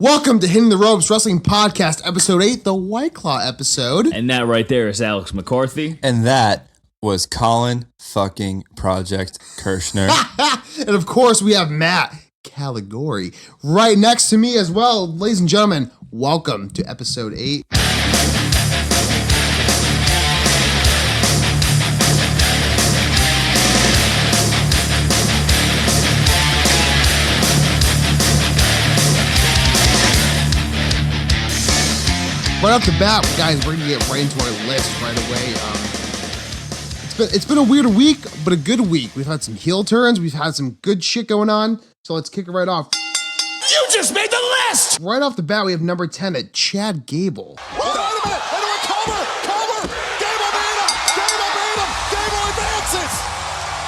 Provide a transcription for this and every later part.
Welcome to Hitting the Ropes Wrestling Podcast, Episode 8, the White Claw episode. And that right there is Alex McCarthy. And that was Colin fucking Project Kirshner. And of course, we have Matt Caligari right next to me as well. Ladies and gentlemen, welcome to Episode 8. Right off the bat, guys, we're going to get right into our list right away. It's been a weird week, but a good week. We've had some heel turns. We've had some good shit going on. So let's kick it right off. You just made the list! Right off the bat, we have number 10 at Chad Gable. Wait a minute! Edward Comer! Gable beat him! Gable advances!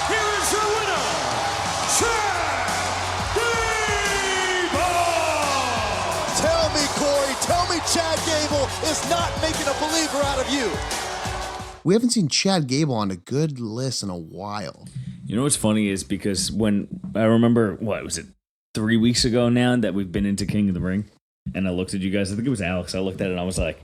Here is your winner, Chad Gable! Tell me, Corey, tell me Chad Gable is not making a believer out of you. We haven't seen Chad Gable on a good list in a while. You know what's funny is because when I remember, what was it, 3 weeks ago now that we've been into King of the Ring, and I looked at you guys, I think it was Alex, I looked at it and I was like,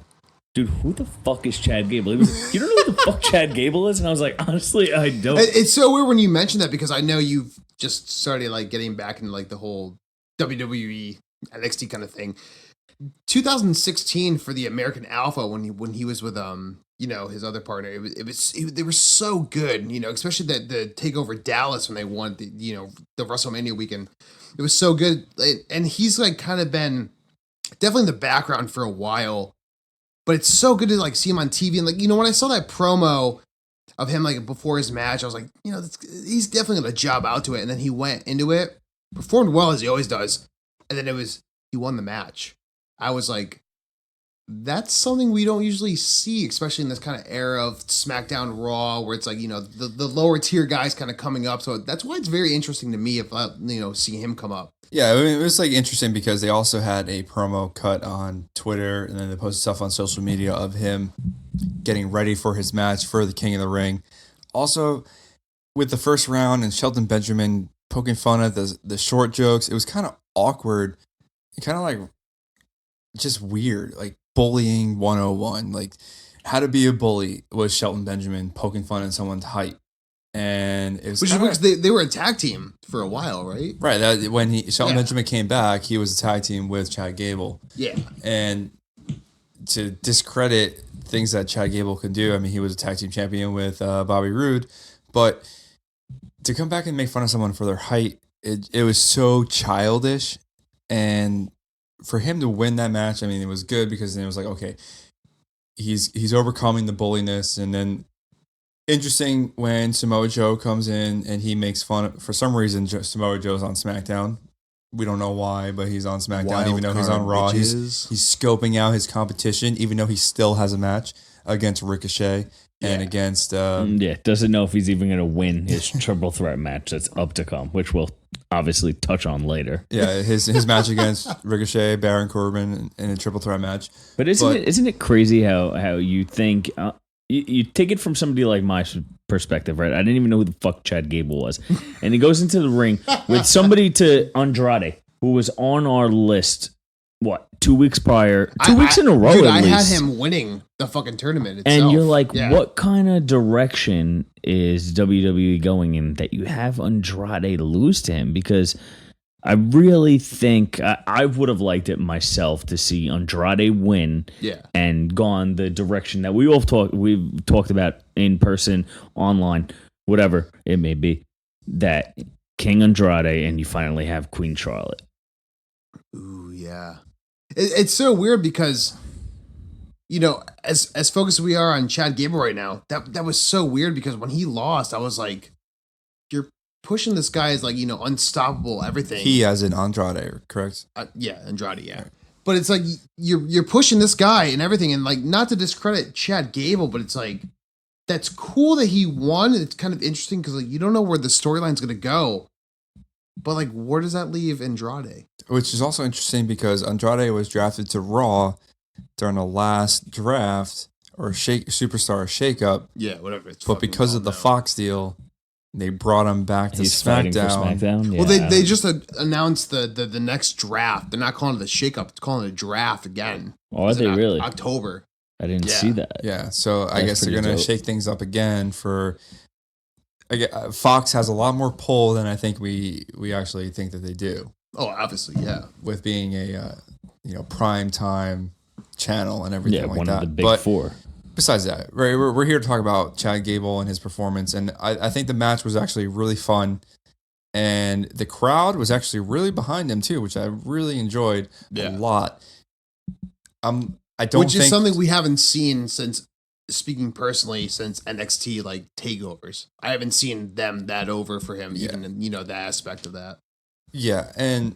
dude, who the fuck is Chad Gable? He was like, you don't know who the fuck Chad Gable is? And I was like, honestly, I don't. It's so weird when you mention that because I know you've just started like getting back into like the whole WWE NXT kind of thing. 2016 for the American Alpha when he was with his other partner, they were so good, especially the Takeover Dallas when they won the WrestleMania weekend. It was so good, and he's like kind of been definitely in the background for a while, but it's so good to like see him on TV. And like when I saw that promo of him like before his match, I was like, he's definitely gonna job out to it. And then he went into it, performed well as he always does, and then he won the match. I was like, that's something we don't usually see, especially in this kind of era of SmackDown Raw, where it's like, the lower tier guys kind of coming up. So that's why it's very interesting to me if, seeing him come up. Yeah, it was like interesting because they also had a promo cut on Twitter and then they posted stuff on social media of him getting ready for his match for the King of the Ring. Also, with the first round and Shelton Benjamin poking fun at the short jokes, it was kind of awkward. Kind of like just weird, like bullying 101. Like how to be a bully was Shelton Benjamin poking fun at someone's height. And it was which is weird because they were a tag team for a while, right? Right. That when Shelton Benjamin came back, he was a tag team with Chad Gable. Yeah. And to discredit things that Chad Gable could do, I mean, he was a tag team champion with Bobby Roode, but to come back and make fun of someone for their height, it was so childish. And for him to win that match, I mean, it was good because then it was like, okay, he's overcoming the bulliness. And then interesting when Samoa Joe comes in and he makes fun. For some reason, Samoa Joe's on SmackDown. We don't know why, but he's on SmackDown even though he's on Raw. He's scoping out his competition, even though he still has a match against Ricochet and against... doesn't know if he's even going to win his triple threat match that's up to come, which we'll obviously touch on later. Yeah, his match against Ricochet, Baron Corbin in a triple threat match. But isn't it crazy how you think... You take it from somebody like my perspective, right? I didn't even know who the fuck Chad Gable was. And he goes into the ring with somebody to Andrade, who was on our list, 2 weeks prior? 2 weeks in a row, dude, at least. I had him winning the fucking tournament itself. And you're like, what kind of direction is WWE going in that you have Andrade lose to him? Because I really think I would have liked it myself to see Andrade win and gone the direction that we've talked about in person, online, whatever it may be, that King Andrade and you finally have Queen Charlotte. Ooh, yeah. It's so weird because, as focused as we are on Chad Gable right now, that was so weird because when he lost, I was like, you're pushing this guy as like, unstoppable everything. He as in Andrade, correct? Andrade, yeah. But it's like you're pushing this guy and everything, and like not to discredit Chad Gable, but it's like that's cool that he won. It's kind of interesting because like you don't know where the storyline's gonna go. But like where does that leave Andrade? Which is also interesting because Andrade was drafted to Raw during the last draft or superstar shakeup. Yeah, whatever. But because of the Fox deal, They brought him back to He's fighting for SmackDown. SmackDown. Yeah. Well, they just announced the next draft. They're not calling it the shakeup. They're calling it a draft again. Oh, are It's they in really? October. I didn't Yeah. see that. Yeah, so I That's guess they're pretty going to dope. shake things up again for. Fox has a lot more pull than I think we actually think that they do, Oh, obviously, yeah. with being a prime time channel and everything Yeah, like one that. of the big but four. besides that, right, we're here to talk about Chad Gable and his performance, and I think the match was actually really fun, and the crowd was actually really behind him too, which I really enjoyed a lot. I don't Which is think something we haven't seen since, speaking personally, since NXT like takeovers. I haven't seen them that over for him, even in, the aspect of that. Yeah, and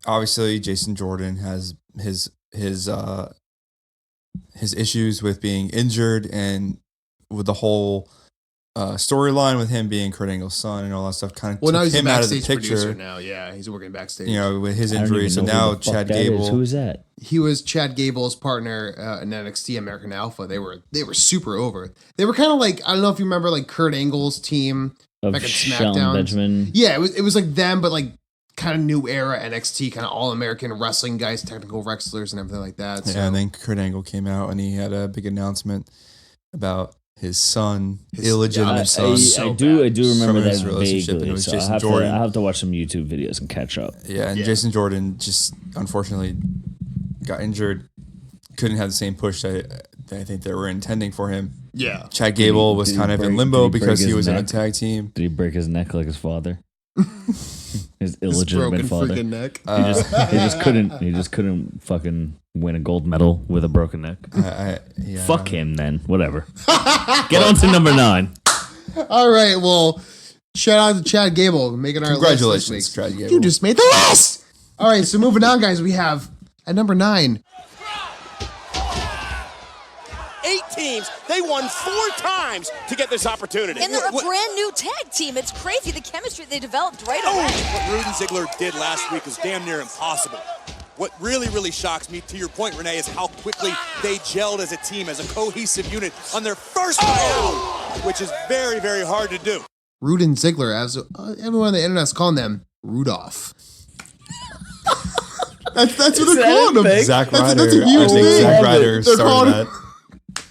obviously Jason Jordan has his issues with being injured and with the whole storyline with him being Kurt Angle's son and all that stuff kind of Well, now took he's a him out of the backstage producer picture. now. Yeah, he's working backstage. With his I don't injury. even So know who now the fuck Chad that is. Gable. Who is that? He was Chad Gable's partner in NXT American Alpha. They were super over. They were kind of like, I don't know if you remember, like Kurt Angle's team Of back at Shelton SmackDown. Benjamin. Yeah, it was like them, but like kind of new era NXT, kind of all American wrestling guys, technical wrestlers, and everything like that. So. Yeah, and then Kurt Angle came out and he had a big announcement about his son, His- illegitimate yeah, son. so I do bad. remember From that his relationship, and it vaguely. was So Jason I Jordan. have to watch some YouTube videos and catch up. Yeah, and Yeah. Jason Jordan just unfortunately got injured. Couldn't have the same push that I think they were intending for him. Yeah. Chad Gable was did he kind of in break- limbo did he break because he his was in a neck? tag team. Did he break his neck like his father? His His illegitimate broken father. freaking neck. He just couldn't fucking win a gold medal with a broken neck. Yeah. Fuck him then. Whatever. Get on to number 9. All right, well, shout out to Chad Gable making our Congratulations, list this week. Chad Gable. You just made the list. All right, so moving on, guys, we have at number 9. 8 teams. They won 4 times to get this opportunity. And they're a brand new tag team. It's crazy the chemistry they developed right Oh, away. what Rude and Ziggler did last week was damn near impossible. What really, really shocks me, to your point, Renee, is how quickly they gelled as a team, as a cohesive unit on their first night out, which is very, very hard to do. Rude and Ziggler, as everyone on the internet's calling them, Rudolph. that's what they're calling them. Zack That's Ryder. a huge I think thing. Zack Ryder They're started calling- that.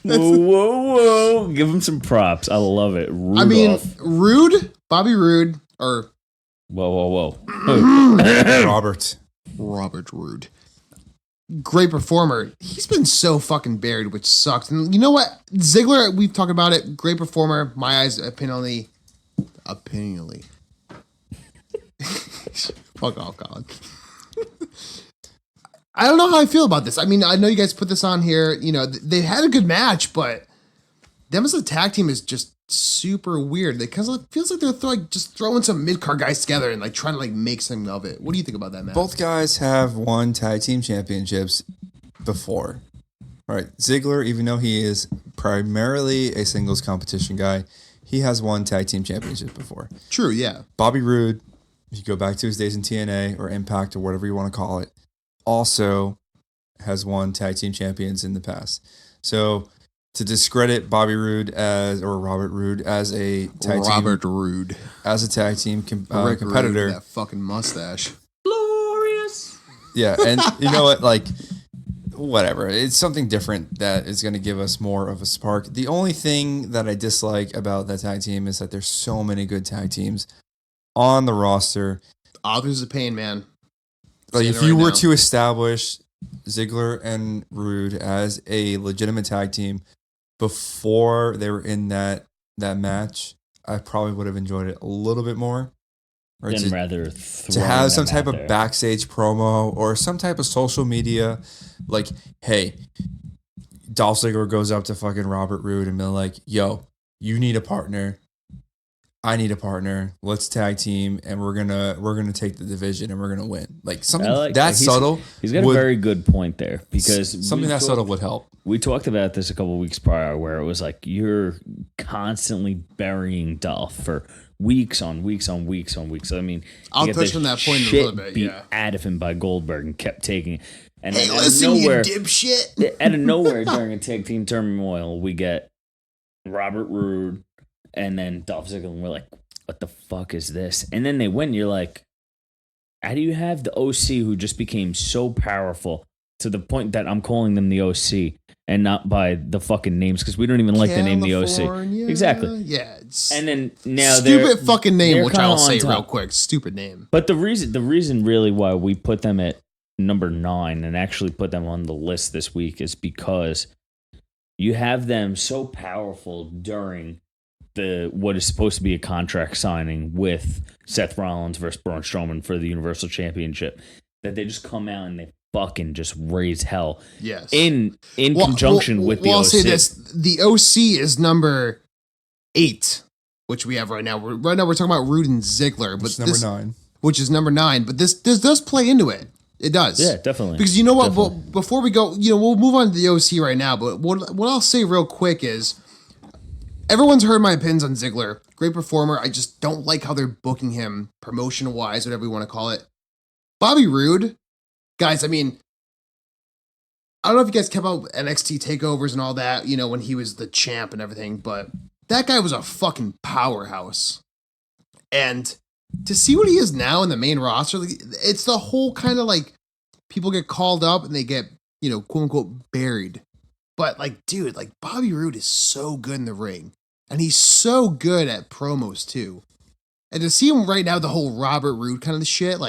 Whoa. Give him some props. I love it. Rudolph. I mean, Rude, Bobby Roode, or whoa. Robert. Robert Roode. Great performer. He's been so fucking buried, which sucks. And you know what? Ziggler, we've talked about it. Great performer. My eyes, opinionally. Fuck off, Colin. I don't know how I feel about this. I mean, I know you guys put this on here. You know, they had a good match, but them as a tag team is just super weird. Because it feels like they're just throwing some mid-card guys together and like trying to like make something of it. What do you think about that, Matt? Both guys have won tag team championships before. All right, Ziggler, even though he is primarily a singles competition guy, he has won tag team championships before. True, yeah. Bobby Roode, if you go back to his days in TNA or Impact or whatever you want to call it, also has won tag team champions in the past. So to discredit Bobby Roode or Robert Roode as a tag Robert team, Roode. as a tag team Rick competitor, Rude with that fucking mustache. Glorious. yeah, and you know what, like, whatever. It's something different that is going to give us more of a spark. The only thing that I dislike about that tag team is that there's so many good tag teams on the roster. Authors of Pain, man. Like, Saying if it you right were now. to establish Ziggler and Rude as a legitimate tag team before they were in that match, I probably would have enjoyed it a little bit more. Or Then to, rather to have some type of backstage promo or some type of social media, like, hey, Dolph Ziggler goes up to fucking Robert Roode and they're like, yo, you need a partner. I need a partner. Let's tag team, and we're gonna take the division, and we're gonna win. Like something that subtle. He's got a very good point there because something that subtle would help. We talked about this a couple weeks prior, where it was like you're constantly burying Dolph for weeks on weeks on weeks on weeks. So, I mean, I'll you get touch the on that point in a shit little bit, beat yeah. out of him by Goldberg and kept taking it. And Hey, then out of listen, you nowhere, dipshit. out of nowhere during a tag team turmoil, we get Robert Roode and then Dolph Ziggler, and we're like, what the fuck is this? And then they win. You're like, how do you have the OC who just became so powerful to the point that I'm calling them the OC and not by the fucking names because we don't even like the name the OC. California? Exactly. Yeah. And then now stupid fucking name, they're which I'll kinda on say top. real quick. Stupid name. But the reason really why we put them at number 9 and actually put them on the list this week is because you have them so powerful during what is supposed to be a contract signing with Seth Rollins versus Braun Strowman for the Universal Championship that they just come out and they fucking just raise hell. Yes. In conjunction with the I'll OC. say this: the OC is number 8, which we have right now. Right now we're talking about Rude and Ziggler, but It's number 9. which is number 9. But this does play into it. It does. Yeah, definitely. Because you know what? Definitely. Well, before we go, we'll move on to the OC right now. But what I'll say real quick is, everyone's heard my opinions on Ziggler. Great performer. I just don't like how they're booking him promotion wise, whatever you want to call it. Bobby Roode, guys. I mean, I don't know if you guys kept up with NXT takeovers and all that. When he was the champ and everything, but that guy was a fucking powerhouse. And to see what he is now in the main roster, it's the whole kind of like people get called up and they get, quote unquote, buried. But dude, Bobby Roode is so good in the ring. And he's so good at promos too. And to see him right now, the whole Robert Roode kind of shit,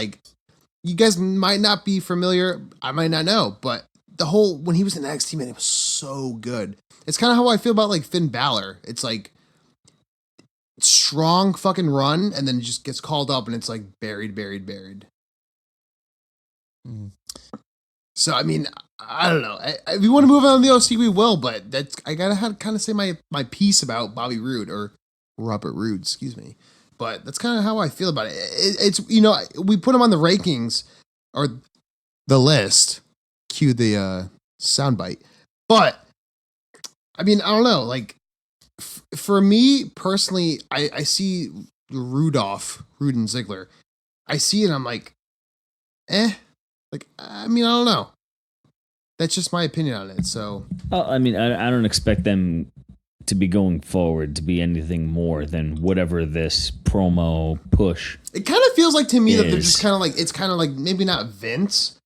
you guys might not be familiar. I might not know, but the whole, when he was in NXT, man, it was so good. It's kind of how I feel about Finn Balor. It's strong fucking run, and then it just gets called up, and it's buried. Mm. So I mean, I don't know. If we want to move on to the OC, we will. But I gotta kind of say my piece about Bobby Roode or Robert Roode, excuse me. But that's kind of how I feel about it. It's we put him on the rankings or the list. Cue the soundbite. But I mean, I don't know. For me personally, I see Rude and Ziggler. I see it and I'm like, I mean, I don't know. That's just my opinion on it. So, I mean, I don't expect them to be going forward to be anything more than whatever this promo push. it kind of feels like to me that they're Is. just kind of it's kind of maybe not Vince,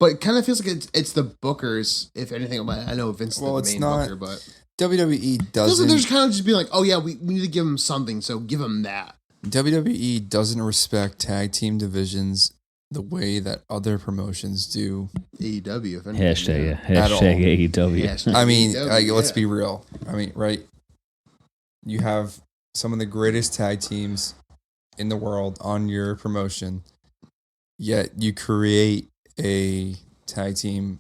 but it kind of feels like it's the bookers. If anything, I know Vince is Well, the it's main not- booker, but WWE feels like doesn't. they're just kind of just being like, oh yeah, we need to give him something, so give him that. WWE doesn't respect tag team divisions the way that other promotions do. AEW, if anything. Hashtag, At all. hashtag AEW. Hashtag I mean, AEW, let's yeah. be real. I mean, right? You have some of the greatest tag teams in the world on your promotion, yet you create a tag team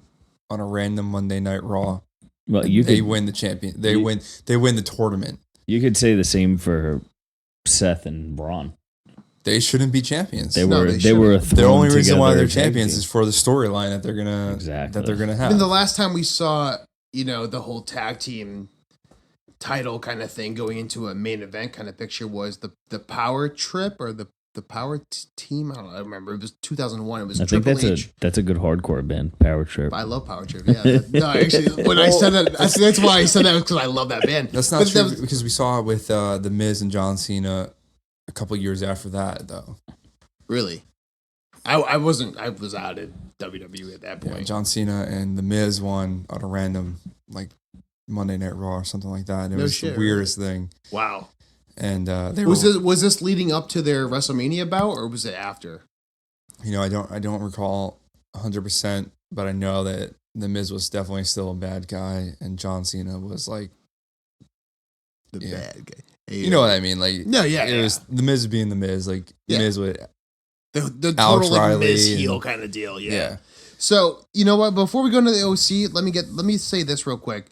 on a random Monday Night Raw. Well, They win the champion. They win the tournament. You could say the same for Seth and Braun. They shouldn't be champions. They No, were they they were shouldn't. The only reason why they're champions champions is for the storyline that they're gonna Exactly. have. I mean, the last time we saw, the whole tag team title kind of thing going into a main event kind of picture was the Power Trip or the Power Team. I don't remember. It was 2001. It was I think Triple H. that's a good hardcore band, Power Trip. I love Power Trip. Yeah. No, actually, when I said that, that's why I said that because I love that band. That's not But true that was- because we saw it with the Miz and John Cena a couple years after that, though. Really, I wasn't. I was out at WWE at that Yeah, point. John Cena and the Miz won on a random Monday Night Raw or something like that. And it No was shit, the weirdest thing. Wow. And they Was were, was this leading up to their WrestleMania bout or was it after? I don't recall 100%, but I know that the Miz was definitely still a bad guy, and John Cena was The Yeah. bad guy. you know what I mean? No, yeah, it was the Miz being the Miz, Yeah. Miz with the Alex total Riley Miz and- heel kind of deal. Yeah. yeah. So you know what? Before we go into the OC, let me say this real quick.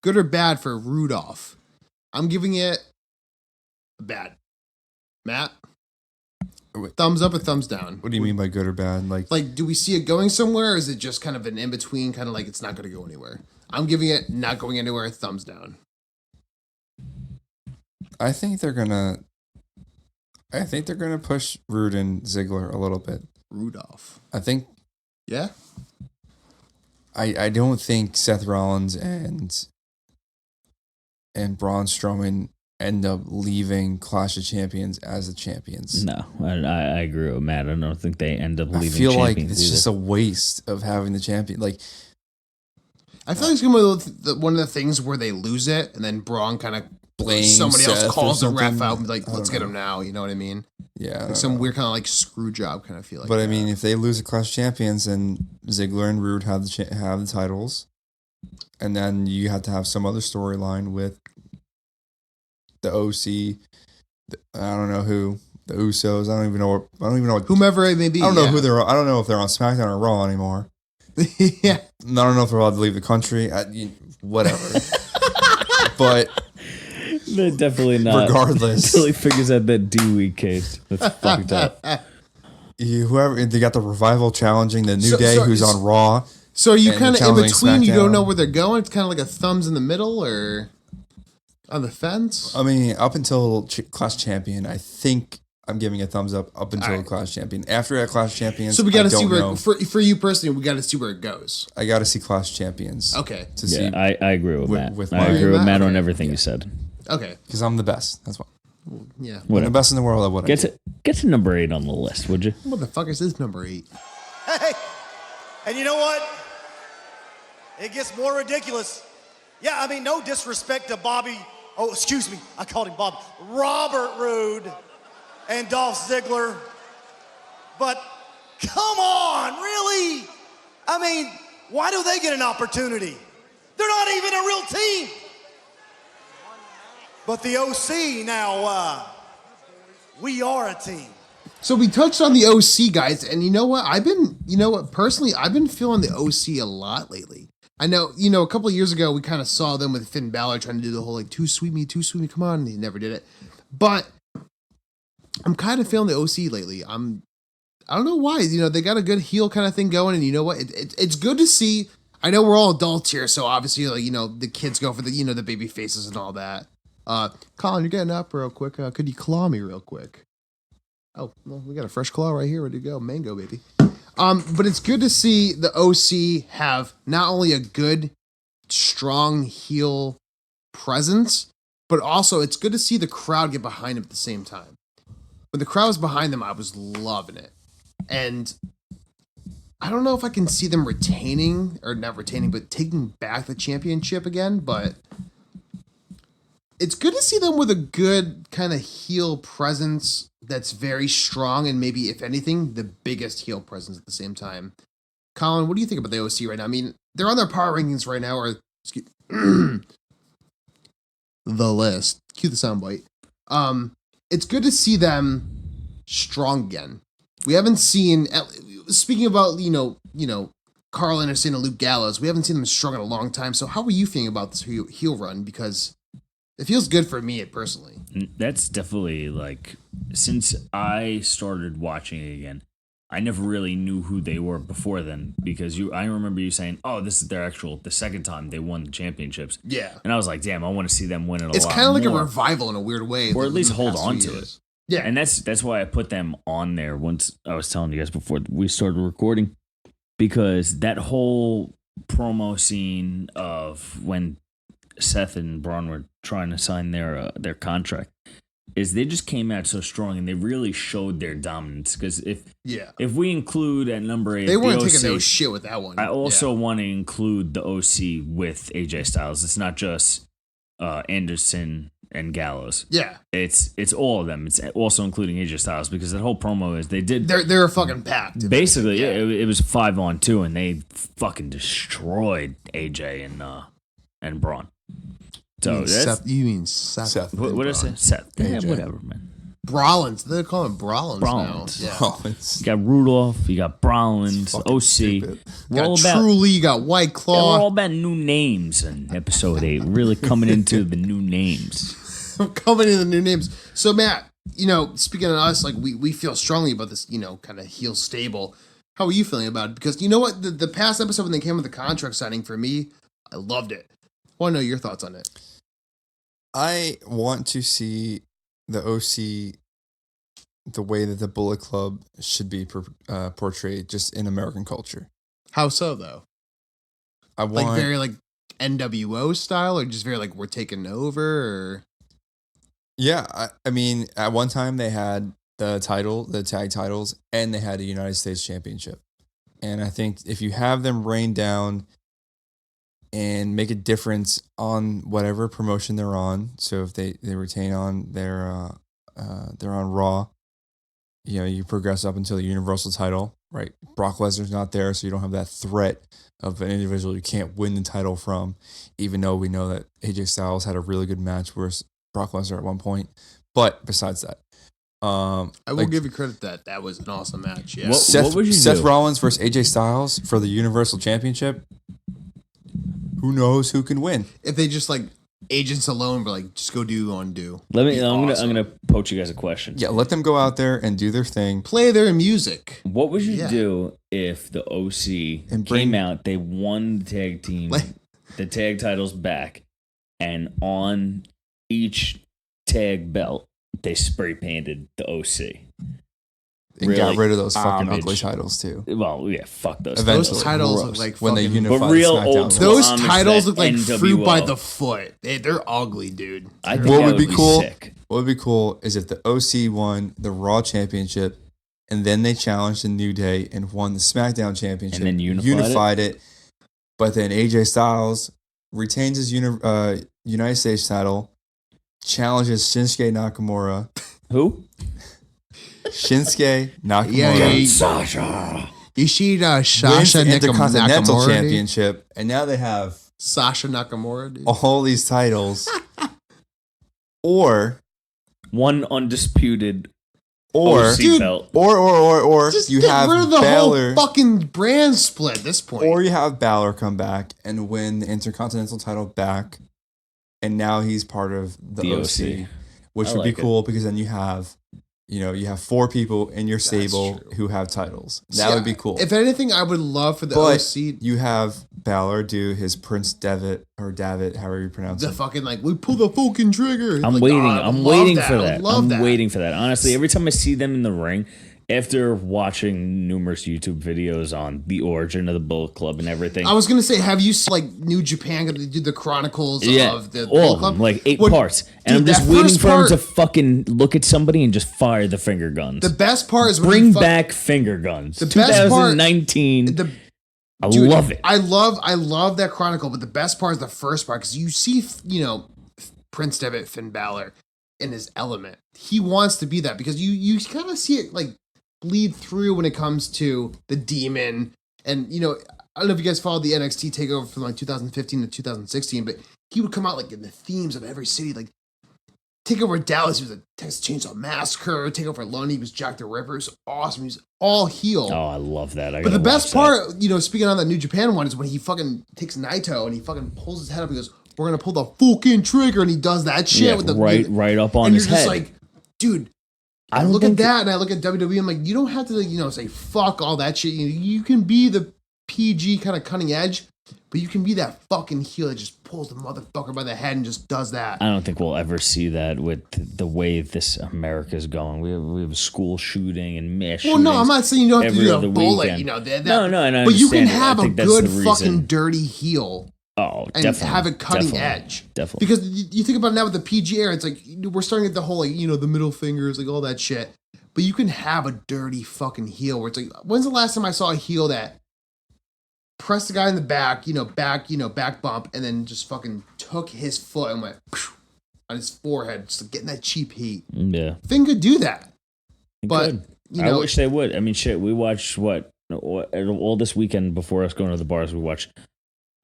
Good or bad for Rudolph? I'm giving it bad. Matt, Wait. thumbs up or thumbs down? What do you mean by good or bad? Do we see it going somewhere, or is it just kind of an in between? Kind of it's not going to go anywhere. I'm giving it not going anywhere. Thumbs down. I think they're gonna push Rude and Ziggler a little bit. Rudolph. I think Yeah. I don't think Seth Rollins and Braun Strowman end up leaving Clash of Champions as the champions. No, I agree with Matt. I don't think they end up leaving. I feel like champions it's either. just a waste of having the champion. Like, I feel like it's gonna be one of the things where they lose it, and then Braun kind of blame somebody else Seth calls or the ref something. out and be like, I let's don't get know. him now. You know what I mean? Yeah, Like some weird kind of like screw job kind of feel like. But that. I mean, if they lose the Clash of Champions, then Ziggler and Rude have the titles, and then you have to have some other storyline with the OC. I don't know who, the Usos. I don't even know. What, whomever it may be. I don't know who they're. I don't know if they're on SmackDown or Raw anymore. Yeah. I don't know if they're allowed to leave the country. Whatever. But They're definitely not. regardless, Until he figures out that D-Week case. That's fucked up. whoever they got the Revival challenging the New So- Day, so who's is- on Raw. So are you And kind of in challenging between? You don't know SmackDown. where they're going. It's kind of like a thumbs in the middle, or on the fence. I mean, up until Clash Champion, I think I'm giving a thumbs up until Alright. Clash Champion. After that Clash Champions, So we got to I see don't where know. for you personally, we got to see where it goes. I got to see Clash Champions. Okay. To see, Yeah, I agree with Matt. with I my- agree with Matt on Okay. everything you said. Okay. because I'm the best. That's why. Yeah. I'm the best in the world at what I Get do. to number 8 on the list, would you? What the fuck is this number 8? Hey, and you know what? It gets more ridiculous. Yeah, I mean, no disrespect to Bobby. Oh, excuse me, I called him Bob. Robert Roode and Dolph Ziggler. But come on, really? I mean, why do they get an opportunity? They're not even a real team. But the OC now, we are a team. So we touched on the OC guys, and you know what? Personally, I've been feeling the OC a lot lately. I know, a couple of years ago, we kind of saw them with Finn Balor trying to do the whole like, too sweet me, come on. And he never did it. But I'm kind of feeling the OC lately. I don't know why. They got a good heel kind of thing going, and you know what? It's good to see. I know we're all adults here, so obviously, like, the kids go for the, the baby faces and all that. Colin, you're getting up real quick. Could you claw me real quick? Oh, well, we got a fresh claw right here, ready to go. Mango, baby. But it's good to see the OC have not only a good, strong heel presence, but also it's good to see the crowd get behind him at the same time. When the crowd was behind them, I was loving it. And I don't know if I can see them retaining, or not retaining, but taking back the championship again, but it's good to see them with a good kind of heel presence that's very strong, and maybe, if anything, the biggest heel presence at the same time. Colin, what do you think about the OC right now? I mean, they're on their power rankings right now, or the list. Cue the soundbite. It's good to see them strong again. We haven't seen, speaking about, Carl Anderson and Luke Gallows, we haven't seen them strong in a long time. So how are you feeling about this heel run? Because it feels good for me personally. That's definitely like, since I started watching it again, I never really knew who they were before then, because I remember you saying, "Oh, this is the second time they won the championships." Yeah. And I was like, "Damn, I want to see them win it a It's lot." kind of like more. a revival in a weird way. Or at least in the hold past on few to years. it. Yeah. And that's why I put them on there once I was telling you guys before we started recording, because that whole promo scene of when Seth and Braun were trying to sign their contract is they just came out so strong, and they really showed their dominance. Because if we include at number 8, They weren't the taking OC, no shit with that one. I also want to include the OC with AJ Styles. It's not just Anderson and Gallows. Yeah. It's all of them. It's also including AJ Styles, because that whole promo is they did They're a fucking packed. basically it was 5-on-2, and they fucking destroyed AJ and Braun. So that's You mean Seth? what is it? Seth. Yeah, whatever, man. Brawlins. They're calling him Brawlins Brawlins. now. Yeah. Oh, it's You got Rudolph, you got Brawlins, fucking OC. stupid. We're all Got about Truly, you got White we're all Claw. about new names in episode 8. Really coming into the new names. Coming in the new names. So Matt, speaking of us, like we feel strongly about this, kind of heel stable. How are you feeling about it? Because you know what? The past episode when they came with the contract signing, for me, I loved it. I want to know your thoughts on it. I want to see the OC the way that the Bullet Club should be portrayed just in American culture. How so, though? I want Like very like NWO style, or just very like we're taking over, or Yeah, I mean, at one time they had the tag titles, and they had a United States Championship. And I think if you have them rain down and make a difference on whatever promotion they're on, so if they retain on they're on Raw, you know, you progress up until the Universal title, right? Brock Lesnar's not there, so you don't have that threat of an individual you can't win the title from, even though we know that AJ Styles had a really good match versus Brock Lesnar at one point. But besides that, I will give you credit that was an awesome match. Yeah. What would you Seth do? Rollins versus AJ Styles for the Universal Championship. Who knows who can win? If they just like agents alone, but like just go do undo. I'm gonna poach you guys a question. Yeah, let them go out there and do their thing. Play their music. What would you Yeah. do if the OC And came out, they won the tag team, Like- the tag titles back, and on each tag belt they spray painted the OC? And got Really rid of those fucking homage. ugly titles too. Well, yeah, fuck those. Eventually. Those titles Gross. look like When they fucking, unified But real SmackDown. old those homage titles to look like NWO. fruit by the foot. They're ugly, dude. I think What that would be cool? Sick. What would be cool is if the OC won the Raw Championship, and then they challenged the New Day and won the SmackDown Championship, And then unified it. But then AJ Styles retains his United States title, challenges Shinsuke Nakamura. Who? Shinsuke Nakamura Yeah, Sasha. Ishida, wins Sasha the Intercontinental Nakamura, dude. Championship, and now they have Sasha Nakamura, dude. all these titles. or One undisputed or OC Dude, belt. or Just you get have rid of the Balor, whole fucking brand split at this point. or you have Balor come back and win the Intercontinental title back, and now he's part of the OC, which I would like be it. cool because then you have 4 people in your stable true. who have titles. That See, would be cool. If anything, I would love for the but OC, you have Balor do his Prince Devitt or Davitt, however you pronounce the it. fucking like we pull the fucking trigger. I'm Like, waiting. I I'm love waiting for I that. love I'm that. waiting for that. Honestly, every time I see them in the ring, after watching numerous YouTube videos on the origin of the Bullet Club and everything, I was gonna say, have you seen like New Japan? They do the chronicles yeah, of the all Bullet of Club? them, like 8 What- parts, and dude, I'm just that waiting first for them part- to fucking look at somebody and just fire the finger guns. The best part is when Bring you fuck- back finger guns. The best part- 2019. I Dude, love it. I love that chronicle, but the best part is the first part because you see, Prince Devitt, Finn Balor in his element. He wants to be that because you kind of see it like bleed through when it comes to the Demon, and I don't know if you guys followed the NXT takeover from like 2015 to 2016, but he would come out like in the themes of every city, like Takeover Dallas, he was a Texas Chainsaw Massacre. Takeover London, he was Jack the Ripper. It was awesome. He was all heel. Oh, I love that. But the best part, speaking on that New Japan one, is when he fucking takes Naito and he fucking pulls his head up and goes, "We're gonna pull the fucking trigger," and he does that shit yeah, with the right up on and his you're just head. like, dude. I I don't look at think that and I look at WWE. I'm like, you don't have to, say fuck all that shit. You can be the PG kind of cutting edge, but you can be that fucking heel that just pulls the motherfucker by the head and just does that. I don't think we'll ever see that with the way this America's going. We have a school shooting and mass Well, shootings. no, I'm not saying you don't have to every do other a bullet. weekend. That, No, and I but you can understand it. I have a think that's good the reason. fucking dirty heel. Oh, And definitely. have it cutting definitely, edge. Definitely. Because you think about it now with the PG era, it's like we're starting at the whole the middle fingers, like all that shit. But you can have a dirty fucking heel where it's like, when's the last time I saw a heel that pressed the guy in the back, back bump, and then just fucking took his foot and went on his forehead, just getting that cheap heat. Yeah. Finn could do that. But Good. I wish they would. I mean, shit, we watched all this weekend before us going to the bars, we watched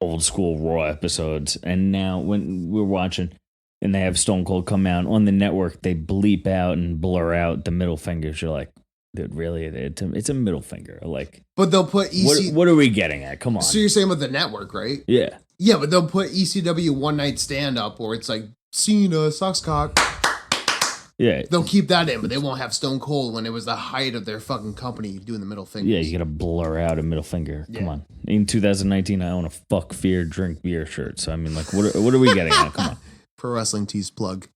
old school Raw episodes. And now when we're watching and they have Stone Cold come out on the network, they bleep out and blur out the middle fingers. You're like, dude, really? It's a middle finger. Like, But they'll put EC. what are we getting at? Come on. So you're saying with the network, right? Yeah. Yeah, but they'll put ECW one night stand up where it's like Cena sucks cock. Yeah. They'll keep that in, but they won't have Stone Cold when it was the height of their fucking company doing the middle fingers. Yeah, you gotta blur out a middle finger. Come Yeah. on. In 2019, I own a fuck, fear, drink beer shirt. So I mean, like, what are we getting at? Come on. Pro Wrestling Tees plug.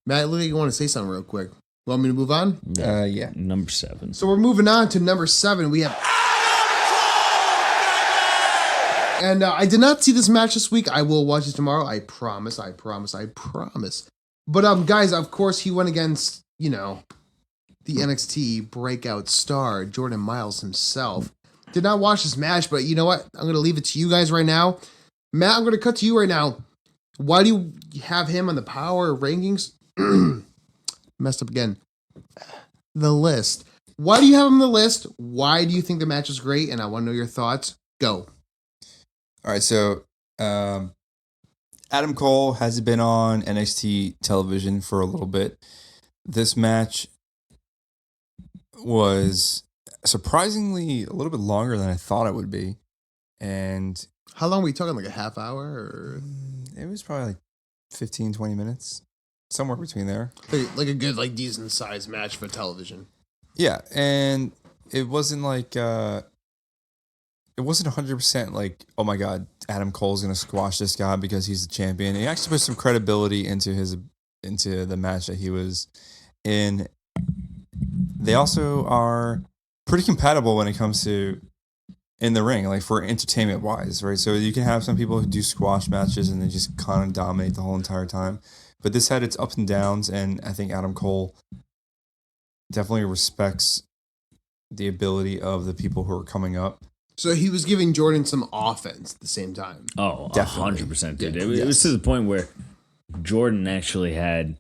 Matt, it looks like you want to say something real quick. Want me to move on? Yeah. Number 7. So we're moving on to number 7. We have. And I did not see this match this week. I will watch it tomorrow. I promise. But guys, of course, he went against the NXT breakout star Jordan Miles himself. Did not watch this match, but you know what? I'm gonna leave it to you guys right now. Matt, I'm gonna cut to you right now. Why do you have him on the power rankings? Messed up again. The list. Why do you have him on the list? Why do you think the match is great? And I want to know your thoughts. Go. All right, so Adam Cole has been on NXT television for a little bit. This match was surprisingly a little bit longer than I thought it would be. And How long are we talking? Like a half hour? Or it was probably like 15, 20 minutes. Somewhere between there. like a good, like decent sized match for television. Yeah, and it wasn't like it wasn't 100% like, oh my god, Adam Cole's gonna squash this guy because he's the champion. He actually put some credibility into the match that he was in. They also are pretty compatible when it comes to in the ring, like for entertainment wise, right? So you can have some people who do squash matches and they just kind of dominate the whole entire time. But this had its ups and downs, and I think Adam Cole definitely respects the ability of the people who are coming up. So he was giving Jordan some offense at the same time. Oh, Definitely. 100%, dude. Yeah. It was to the point where Jordan actually had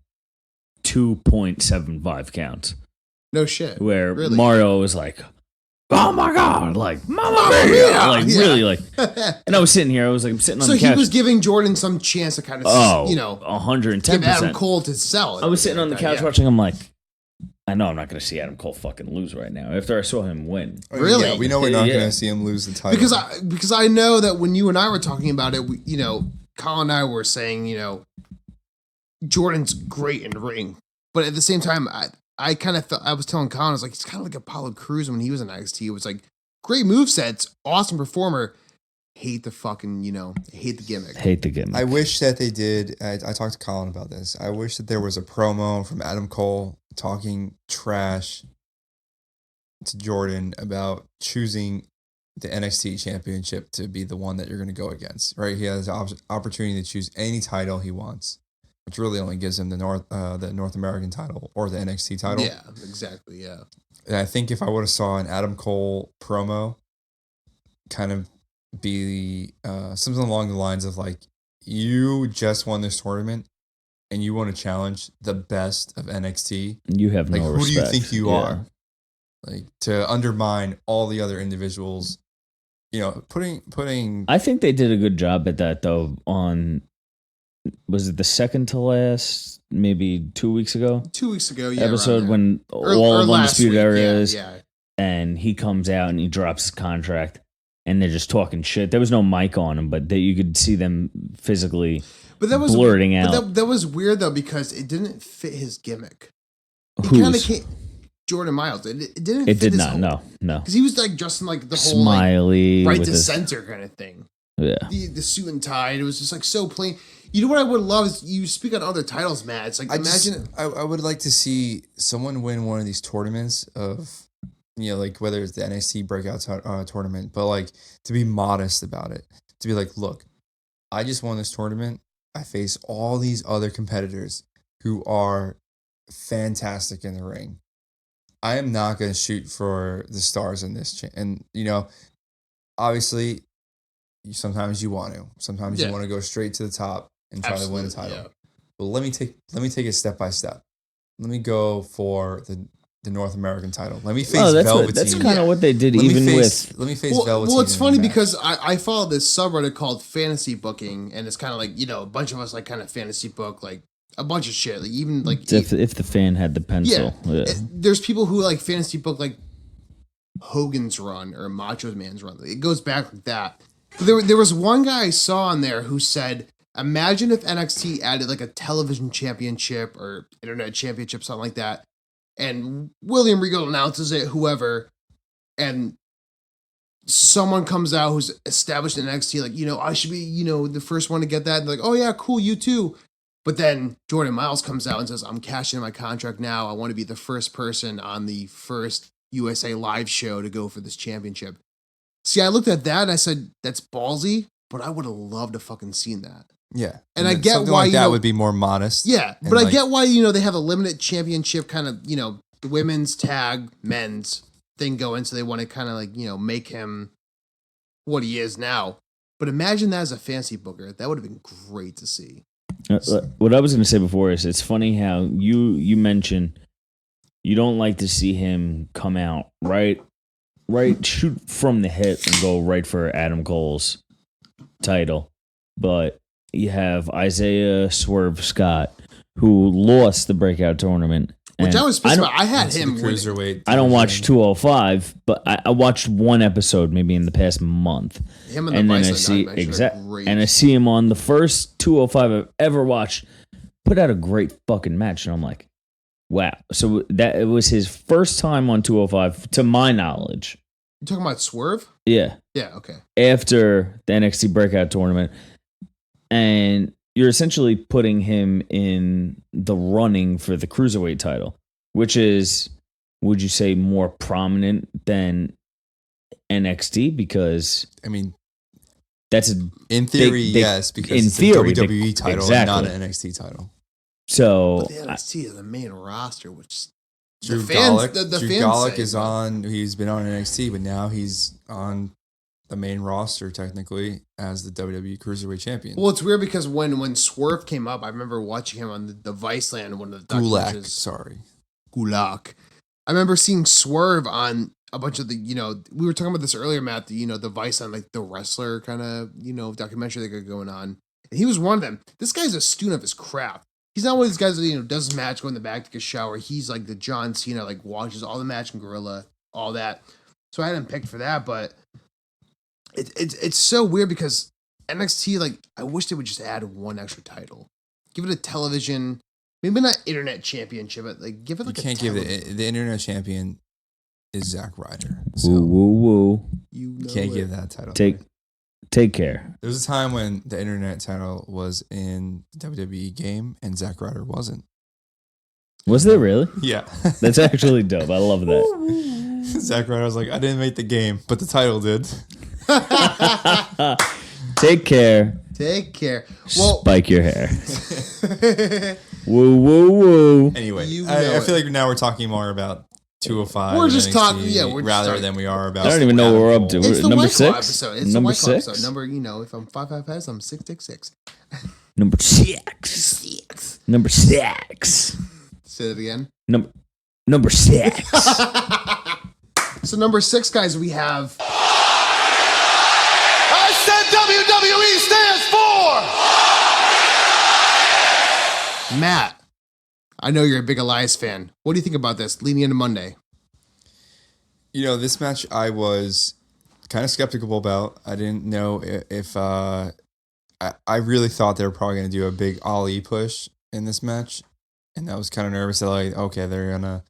2.75 counts, No shit. where Really? Mario was like, oh my God, like, Mamma Mia! Like, Yeah. really, like, and I was sitting here, I'm sitting on So the he couch. was giving Jordan some chance to kind of, Oh, 110%. Give Adam 110%. Cole to sell it. I was sitting on the couch Yeah. watching. I'm like, I know I'm not going to see Adam Cole fucking lose right now. After I saw him win, Really? Yeah, we know we're not Yeah. going to see him lose the title. Because I know that when you and I were talking about it, Colin and I were saying, Jordan's great in the ring, but at the same time, I kind of felt I was telling Colin, I was like, he's kind of like Apollo Crews when he was in NXT. It was like great movesets, awesome performer. Hate the fucking, hate the gimmick. hate the gimmick. I wish that they did. I talked to Colin about this. I wish that there was a promo from Adam Cole talking trash to Jordan about choosing the NXT championship to be the one that you're going to go against, right? He has the opportunity to choose any title he wants, which really only gives him the North American title or the NXT title. Yeah, exactly. Yeah. And I think if I would have saw an Adam Cole promo kind of be something along the lines of like, you just won this tournament and you want to challenge the best of NXT. You have Like, no who do you respect. think you Yeah. are? Like, to undermine all the other individuals, putting I think they did a good job at that though. Was it the second to last, maybe 2 weeks ago? 2 weeks ago, yeah. Episode around when there. all Or of last Undisputed week, Areas, Yeah. and he comes out and he drops his contract, and they're just talking shit. There was no mic on him, but you could see them physically But that was blurting but out. that was weird though because it didn't fit his gimmick. It Who's? kind of came Jordan Miles. It didn't. It fit did his not. whole- No, no. because he was like dressing like the whole like, Smiley right with to his, center kind of thing. yeah. The suit and tie. It was just like so plain. You know what I would love is you speak on other titles, Matt. It's like imagine. I would like to see someone win one of these tournaments of, like whether it's the NXT breakout tournament, but like to be modest about it, to be like, look, I just won this tournament. I face all these other competitors who are fantastic in the ring. I am not going to shoot for the stars in this. And, obviously, sometimes you want to. Sometimes Yeah. you want to go straight to the top and try to win a Absolutely, title. yeah. But let me take it step by step. Let me go for the North American title. Let me face Velveteen. That's kind of what they did, Let me even face with. Velveteen. Well, it's in funny the match. because I follow this subreddit called Fantasy Booking, and it's kind of like a bunch of us like kind of fantasy book like a bunch of shit. Like even like If the fan had the pencil, yeah. there's people who like fantasy book like Hogan's run or Macho Man's run. It goes back like that. But there was one guy I saw on there who said, imagine if NXT added like a television championship or internet championship, something like that. And William Regal announces it, whoever, and someone comes out who's established in NXT, like, I should be, the first one to get that. And they're like, oh yeah, cool, you too. But then Jordan Miles comes out and says, I'm cashing in my contract now. I want to be the first person on the first USA live show to go for this championship. See, I looked at that and I said, that's ballsy, but I would have loved to fucking seen that. Yeah. And I get something why, like you that know- would be more modest. Yeah, And, but I like, get why, they have a limited championship kind of, the women's tag, men's thing going, so they want to kind of like, make him what he is now. But imagine that as a fancy booker. That would have been great to see. What I was going to say before is it's funny how you mentioned you don't like to see him come out right, shoot from the hip and go right for Adam Cole's title. But you have Isaiah Swerve Scott, who lost the breakout tournament. Which and I was pissed don't- about. I had the him winning. cruiserweight. I don't watch division. 205, but I watched one episode maybe in the past month. Him and the And then I Vice see great. and I see him on the first 205 I've ever watched put out a great fucking match, and I'm like, wow. So that it was his first time on 205 to my knowledge. You talking about Swerve? Yeah, Yeah, okay. after the NXT breakout tournament, and you're essentially putting him in the running for the cruiserweight title, which is, would you say, more prominent than NXT? Because I mean, that's in theory, they- yes, because in it's theory, a WWE title exactly. and not an NXT title. so. But the NXT is the main roster, which Drew the fans, Gulak, the Drew fans Gulak say, is but- on. He's been on NXT, but now he's on the main roster technically as the WWE Cruiserweight Champion. Well, it's weird because when Swerve came up, I remember watching him on the Viceland, one of the Gulak, documentaries. sorry. Gulak. I remember seeing Swerve on a bunch of the, we were talking about this earlier, Matt, the Vice on like the wrestler kind of, documentary they got going on. And he was one of them. This guy's a student of his craft. He's not one of these guys that, does his match, go in the back, take a shower. He's like the John Cena, like watches all the match in Gorilla, all that. So I had him picked for that, but it's so weird because NXT, like, I wish they would just add one extra title. Give it a television, maybe not internet championship, but like give it You like can't a give television. the internet champion is Zack Ryder. Woo So woo woo. You you can't it. give that title. Take care. There was a time when the internet title was in the WWE game and Zack Ryder wasn't. Was there really? Yeah. That's actually dope. I love that. Zack Ryder was like, I didn't make the game, but the title did. Take care. Take care. Well, Spike your hair. Woo woo woo. Anyway, You know I it. feel like now we're talking more about 205. We're and just NXT talking- yeah, we're just rather talking- than we are about. I don't even know what we're up to. it's the Number White Claw 6? episode. It's Number the White Claw 6? episode. Number, if I'm 5 past, I'm 666. Number 6. Six. Number 6. Say that again. Number 6. So number 6, guys, we have I said WWE stands for. Matt. I know you're a big Elias fan. What do you think about this leading into Monday? This match I was kind of skeptical about. I didn't know if I really thought they were probably going to do a big Ali push in this match. And I was kind of nervous that, like, okay, they're going to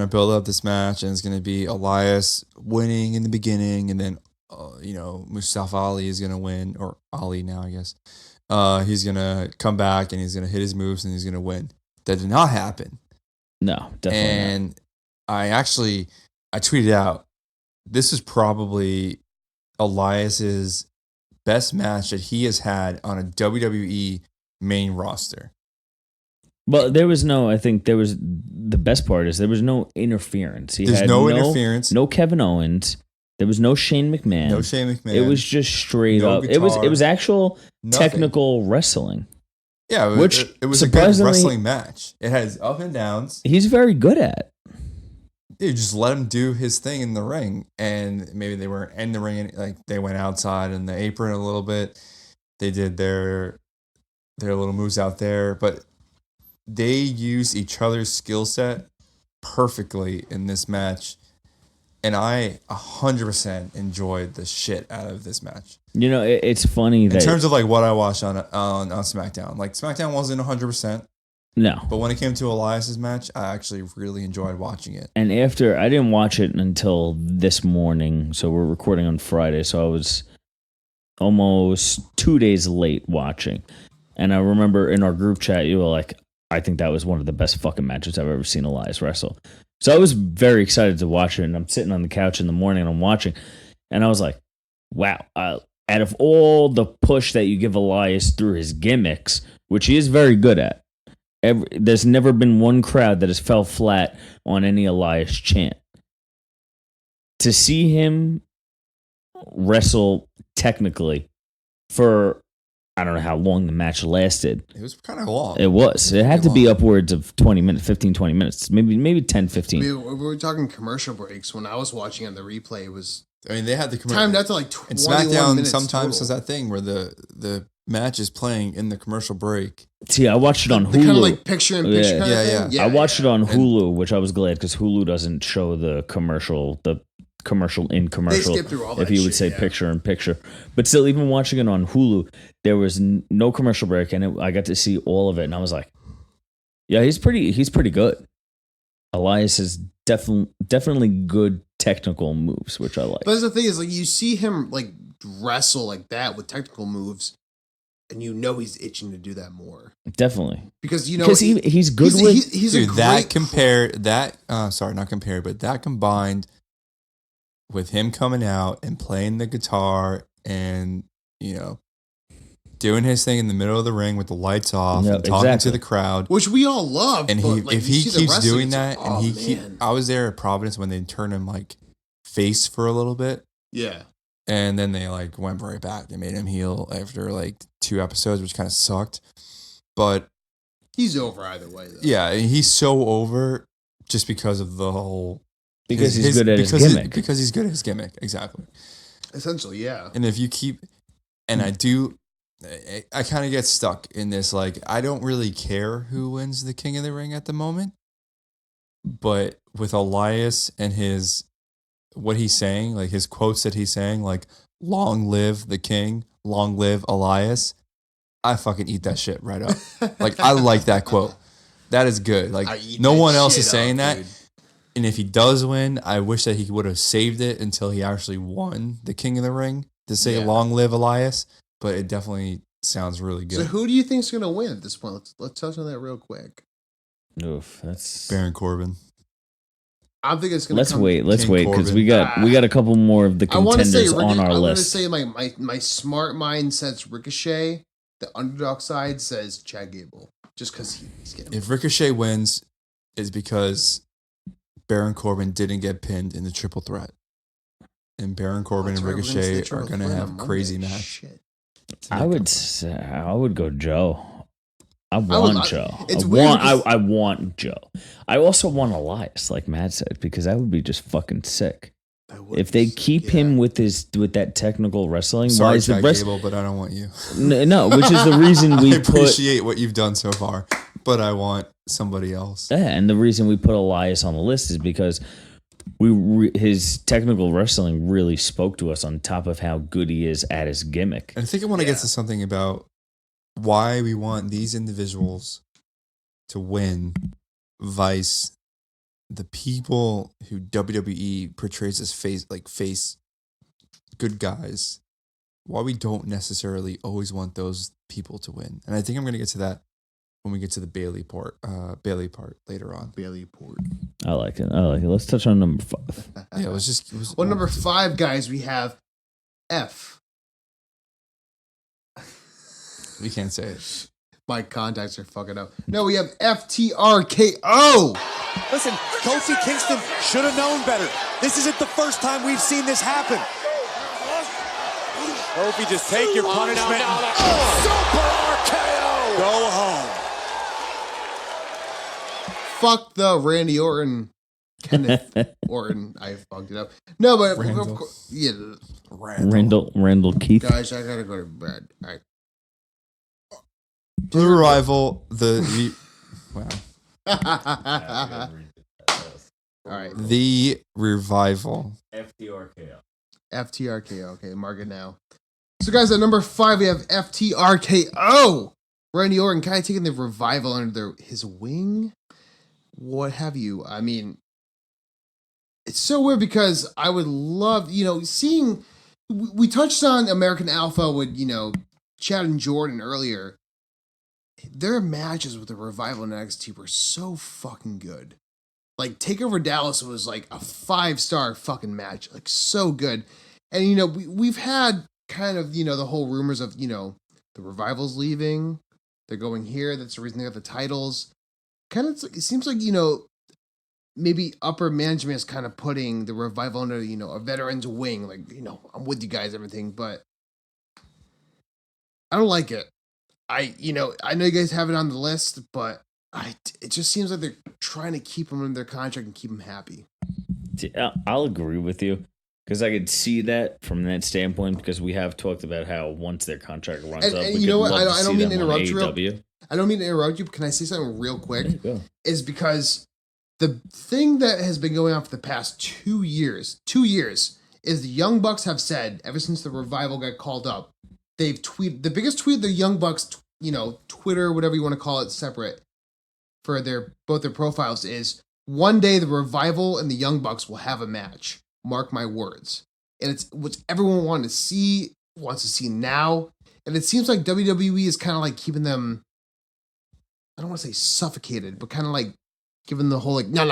build up this match and it's going to be Elias winning in the beginning. And then, Mustafa Ali is going to win, or Ali now, I guess. He's going to come back and he's going to hit his moves and he's going to win. That did not happen. No, definitely And I tweeted out, this is probably Elias's best match that he has had on a WWE main roster. But there was the best part is there was no interference. He There's had no interference. No Kevin Owens. There was no Shane McMahon. No Shane McMahon. It was just straight No up. It was guitar. actual Nothing. technical wrestling. Yeah, which it was a good surprisingly- wrestling match. It has up and downs. He's very good at. You just let him do his thing in the ring, and maybe they weren't in the ring. Like they went outside in the apron a little bit. They did their little moves out there, but they used each other's skill set perfectly in this match, and I 100% enjoyed the shit out of this match. It's funny In that terms of like what I watched on SmackDown, like SmackDown wasn't 100%, no. but when it came to Elias's match, I actually really enjoyed watching it. And after I didn't watch it until this morning, so we're recording on Friday, so I was almost 2 days late watching. And I remember in our group chat, you were like, I think that was one of the best fucking matches I've ever seen Elias wrestle. So I was very excited to watch it, and I'm sitting on the couch in the morning and I'm watching, and I was like, wow. out of all the push that you give Elias through his gimmicks, which he is very good at, there's never been one crowd that has fell flat on any Elias chant. To see him wrestle technically for, I don't know how long the match lasted. It was kind of long. It was. It had to be upwards of 20 minutes, 15, 20 minutes, maybe 10, 15. We were talking commercial breaks. When I was watching on the replay, it was I mean, they had the timed out to like and 21 SmackDown minutes sometimes total. does that thing where the match is playing in the commercial break. See, I watched it on The Hulu. kind of like picture in picture kind Yeah, of thing. I watched it on Hulu, which I was glad because Hulu doesn't show the commercial in commercial. They skip through all if that you would shit, say yeah. picture in picture, but still, even watching it on Hulu, there was no commercial break, and I got to see all of it, and I was like, "Yeah, he's pretty good." Elias is definitely good technical moves, which I like. But the thing is, like, you see him like wrestle like that with technical moves, and you know he's itching to do that more Definitely, because you know because he's good with. he's a Dude, that great not compared, but that combined with him coming out and playing the guitar and, you know, doing his thing in the middle of the ring with the lights off Yep, and talking exactly. to the crowd. which we all love. And but, like, if you he see the keeps wrestling, doing it's that, like, and oh, man. I was there at Providence when they turned him like face for a little bit, yeah, and then they like went right back. They made him heel after like 2 episodes, which kind of sucked. But he's over either way. Though. yeah, he's so over just because of the whole Because he's good at his gimmick. Because he's good at his gimmick, exactly. Essentially, yeah. And if you keep, and I kind of get stuck in this, like, I don't really care who wins the King of the Ring at the moment, but with Elias and what he's saying, like his quotes that he's saying, like, long live the king, long live Elias, I fucking eat that shit right up. Like, I like that quote. That is good. I Like, eat no that one else shit is saying up, that. dude. And if he does win, I wish that he would have saved it until he actually won the King of the Ring to say Yeah. long live Elias. But it definitely sounds really good. So who do you think's gonna win at this point? Let's touch on that real quick. Oof, that's. Baron Corbin. I'm thinking it's gonna. Let's wait because Corbin. we got a couple more of the I want to say contenders on our I'm list. gonna say my smart mind says Ricochet. The underdog side says Chad Gable, just because he's getting. If Ricochet wins, is because Baron Corbin didn't get pinned in the triple threat. And Baron Corbin and Ricochet are going to have a crazy match. Shit. I would go Joe. I would- want Joe. it's weird because- I want Joe. I also want Elias, like Matt said, because that would be just fucking sick. That would If be they sick, keep yeah. him with that technical wrestling, why Sorry, is the Chad rest? Gable, but I don't want you. No, which is the reason we I put. appreciate what you've done so far, but I want somebody else. Yeah, and the reason we put Elias on the list is because his technical wrestling really spoke to us on top of how good he is at his gimmick. And I think I want to get to something about why we want these individuals to win, vice the people who WWE portrays as face good guys. Why we don't necessarily always want those people to win. And I think I'm going to get to that when we get to the Bailey part later on. Bailey Port. I like it. Let's touch on number 5. Yeah, it was Well, number 5, guys, we have F. We can't say it. My contacts are fucking up. No, we have FTRKO. Listen, Kofi Kingston should have known better. This isn't the first time we've seen this happen. Kofi, just take your punishment. Super RKO! Go home. Fuck the Randy Orton. Kenneth Orton. I fucked it up. No, but Randall. of course, yeah. Randall Keith. Guys, I gotta go to bed. All right. The Revival, wow. All right. The Revival. FTRKO. Okay, mark it now. So, guys, at number 5, we have FTRKO. Randy Orton kind of taking the Revival under his wing. What have you? I mean, it's so weird because I would love, seeing. We touched on American Alpha with, Chad and Jordan earlier. Their matches with the Revival and NXT were so fucking good. Like, TakeOver Dallas was like a 5-star fucking match. Like, so good. And, we've had kind of, the whole rumors of, the Revival's leaving. They're going here. That's the reason they got the titles. Kind of, it seems like, maybe upper management is kind of putting the Revival under, a veteran's wing. Like, I'm with you guys, everything, but I don't like it. I know you guys have it on the list, but it just seems like they're trying to keep them in their contract and keep them happy. I'll agree with you because I could see that from that standpoint because we have talked about how once their contract runs up, and we you know could what? love I don't mean to see them on interrupt you. AEW. I don't mean to interrupt you, but can I say something real quick? There you go. Is because the thing that has been going on for the past 2 years, is the Young Bucks have said ever since the Revival got called up, they've tweeted the biggest tweet the Young Bucks, Twitter, whatever you want to call it, separate for both their profiles is one day the Revival and the Young Bucks will have a match. Mark my words. And it's what everyone wants to see now. And it seems like WWE is kind of like keeping them, I don't want to say suffocated, but kind of like giving the whole like, no,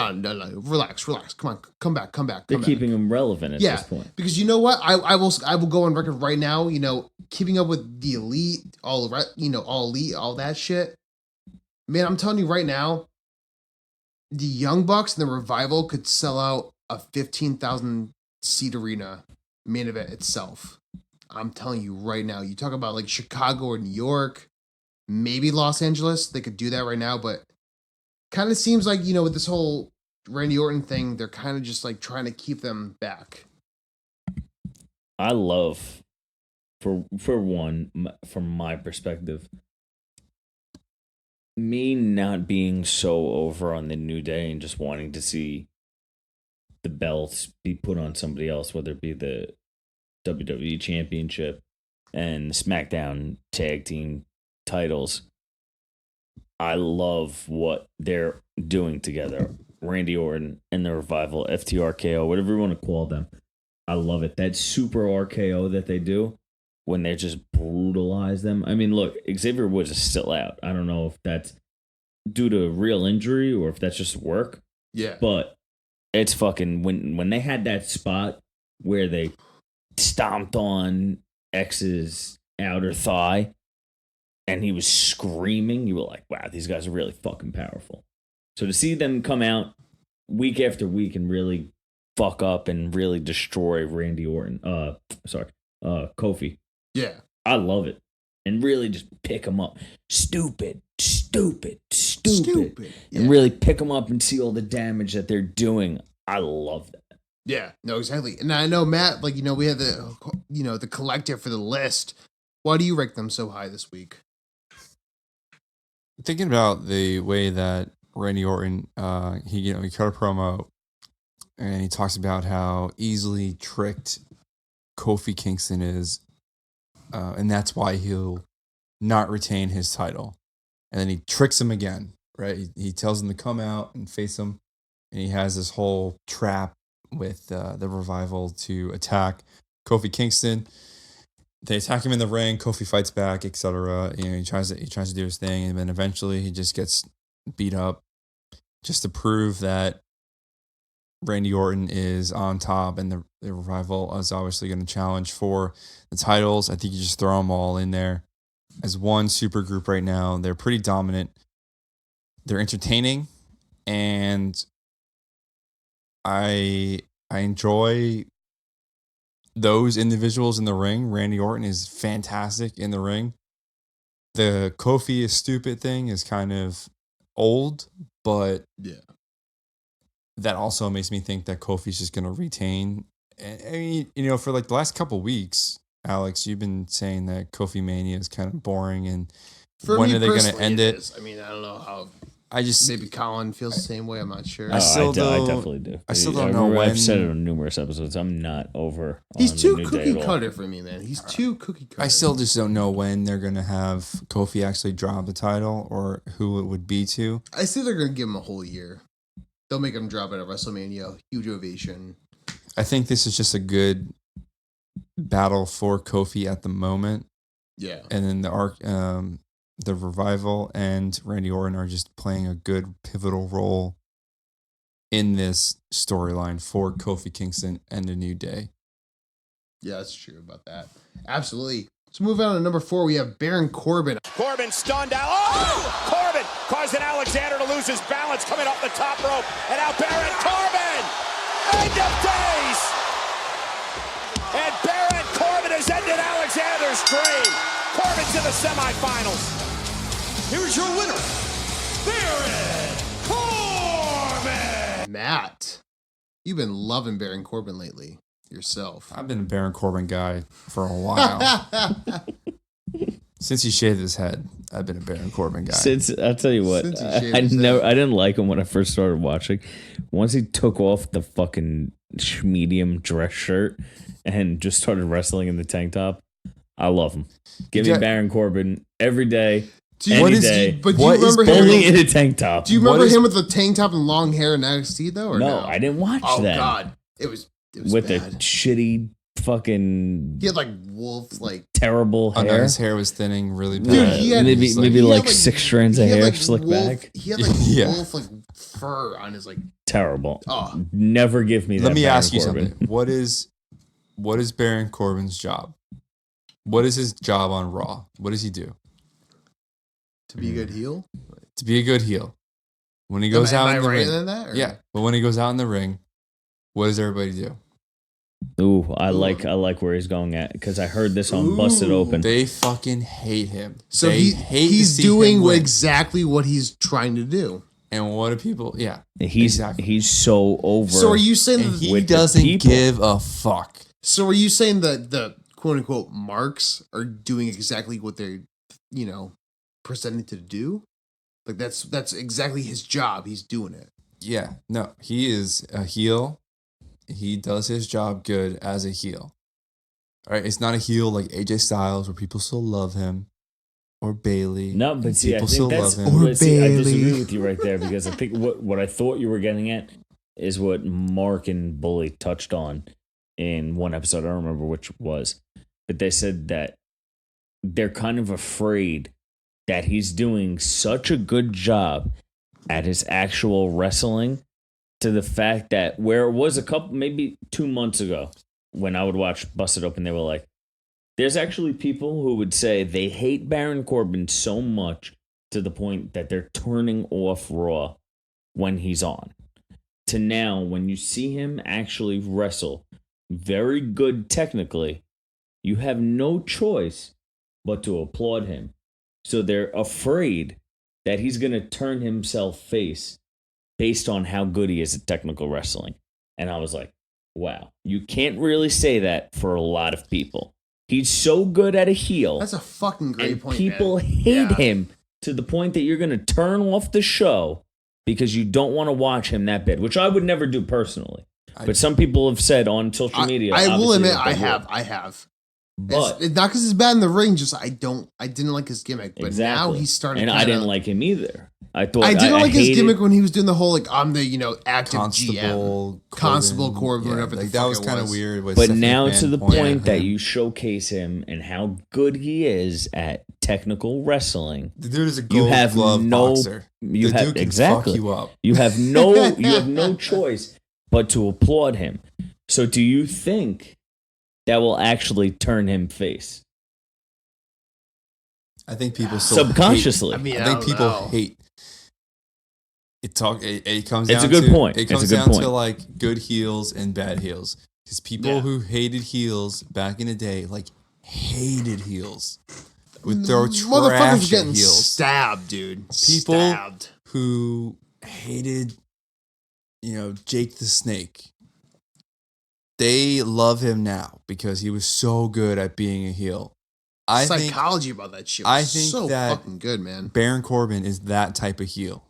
relax, come on, come back. They're keeping them relevant at this point. Because you know what? I will go on record right now, keeping up with the elite, all elite, all that shit. Man, I'm telling you right now, the Young Bucks and the Revival could sell out a 15,000 seat arena main event itself. I'm telling you right now. You talk about like Chicago or New York, maybe Los Angeles. They could do that right now, but kind of seems like, with this whole Randy Orton thing, they're kind of just like trying to keep them back. I love, for one, from my perspective, me not being so over on the New Day and just wanting to see the belts be put on somebody else, whether it be the WWE Championship and the SmackDown Tag Team titles. I love what they're doing together. Randy Orton and the Revival, FTR KO, whatever you want to call them. I love it. That super RKO that they do when they just brutalize them. I mean, look, Xavier Woods is still out. I don't know if that's due to real injury or if that's just work. Yeah. But it's fucking when they had that spot where they stomped on X's outer thigh and he was screaming, you were like, wow, these guys are really fucking powerful. So to see them come out week after week and really fuck up and really destroy Randy Orton, Kofi. Yeah. I love it. And really just pick them up. Stupid. Yeah. And really pick them up and see all the damage that they're doing. I love that. Yeah, no, exactly. And I know, Matt, like, we had the collective for the list. Why do you rank them so high this week? Thinking about the way that Randy Orton, he cut a promo and he talks about how easily tricked Kofi Kingston is, and that's why he'll not retain his title. And then he tricks him again, right? He tells him to come out and face him, and he has this whole trap with the Revival to attack Kofi Kingston. They attack him in the ring. Kofi fights back, etc. He tries to do his thing, and then eventually he just gets beat up, just to prove that Randy Orton is on top, and the Revival is obviously going to challenge for the titles. I think you just throw them all in there as one super group right now. They're pretty dominant. They're entertaining, and I enjoy those individuals in the ring. Randy Orton is fantastic in the ring. The Kofi is stupid thing is kind of old, but Yeah. that also makes me think that Kofi's just going to retain. I mean, for like the last couple weeks, Alex, you've been saying that Kofi Mania is kind of boring, and when are they going to end it? Is. I mean, I don't know how. I just Maybe Colin feels the same way. I'm not sure. I still I don't- definitely do. I still don't know when. I've said it on numerous episodes. I'm not over. He's on too the New Day cookie at all. cutter for me, man. He's too cookie cutter. I still just don't know when they're going to have Kofi actually drop the title or who it would be to. I say they're gonna give him a whole year. They'll make him drop it at WrestleMania. Huge ovation. I think this is just a good battle for Kofi at the moment. Yeah. And then the Revival and Randy Orton are just playing a good pivotal role in this storyline for Kofi Kingston and a New Day. Yeah, that's true about that. Absolutely. So moving on to number 4, we have Baron Corbin. Corbin stunned out. Oh! Corbin causing Alexander to lose his balance coming off the top rope. And now Baron Corbin! End of days! And Baron Corbin has ended Alexander's dream. Corbin's in the semifinals. Here's your winner, Baron Corbin. Matt, you've been loving Baron Corbin lately yourself. I've been a Baron Corbin guy for a while. Since he shaved his head, I've been a Baron Corbin guy. Since I'll tell you what, Since he I shaved his head. didn't like him when I first started watching. Once he took off the fucking medium dress shirt and just started wrestling in the tank top, I love him. Give me Yeah. Baron Corbin every day. Do you, Any what is, day. but do you What is remember him? Only in a tank top. Do you remember What is- him with the tank top and long hair in NXT though? Or No, no, I didn't watch Oh that. God, it was With bad. the shitty fucking He had like wolf like. terrible Oh, no, hair. his hair was thinning really Dude, bad. he had maybe he maybe had, like 6 strands of he had, hair like, slicked wolf, back. He had like Yeah. wolf like fur on his like. Terrible. Oh, Never give me that. Let me Baron ask you Corbin. something. What is Baron Corbin's job? What is his job on Raw? What does he do? to be a good heel. To be a good heel. When he goes Am out I in the right ring. in that? Or? Yeah, but when he goes out in the ring, what does everybody do? Ooh, I like where he's going at because I heard this on Busted Open. They fucking hate him. So they hate to he's see doing him win. exactly what he's trying to do. And what do people? Yeah, He's so over. So are you saying and that? he with the doesn't people. give a fuck. So are you saying that the quote unquote marks are doing exactly what they're, presenting to do? Like that's exactly his job. He's doing it. Yeah, no, he is a heel. He does his job good as a heel. All right, it's not a heel like AJ Styles where people still love him, or Bailey. No, but see, I people think still that's. love him. Or but see, I disagree Bailey. with you right there because I think what I thought you were getting at is what Mark and Bully touched on in one episode. I don't remember which it was, but they said that they're kind of afraid that he's doing such a good job at his actual wrestling to the fact that where it was maybe 2 months ago when I would watch Busted Open, they were like, there's actually people who would say they hate Baron Corbin so much to the point that they're turning off Raw when he's on. To now, when you see him actually wrestle, very good technically, you have no choice but to applaud him. So they're afraid that he's going to turn himself face based on how good he is at technical wrestling. And I was like, wow, you can't really say that for a lot of people. He's so good at a heel. That's a fucking great and point. people man. hate Yeah. him to the point that you're going to turn off the show because you don't want to watch him that bad, which I would never do personally. But some people have said on social media. I will obviously, admit that I they have. would. I have. But It's not because he's bad in the ring. Just I didn't like his gimmick. But now exactly. he's starting. And I didn't like him either. I thought I didn't like his hated- gimmick when he was doing the whole like I'm the active GM, Constable Corbin, yeah, whatever. like the that fuck was it kind of was. weird. with But Stephanie now McMahon to the pointing point at that him. you showcase him and how good he is at technical wrestling. The dude is a You gold have glove no. boxer. You the have dude can exactly. fuck you up. You have no choice but to applaud him. So do you think that will actually turn him face? I think people still Subconsciously. Hate, I mean, I I think don't people know. hate. It comes It's down a good to, point. It It's a comes good down point. to like good heels and bad heels. Because people Yeah. who hated heels back in the day, like hated heels, would throw trash Motherfuckers at getting heels. stabbed, dude. People Stabbed. Who hated, Jake the Snake. They love him now because he was so good at being a heel. I think Psychology about that shit. I Was think so that- fucking good, man. Baron Corbin is that type of heel.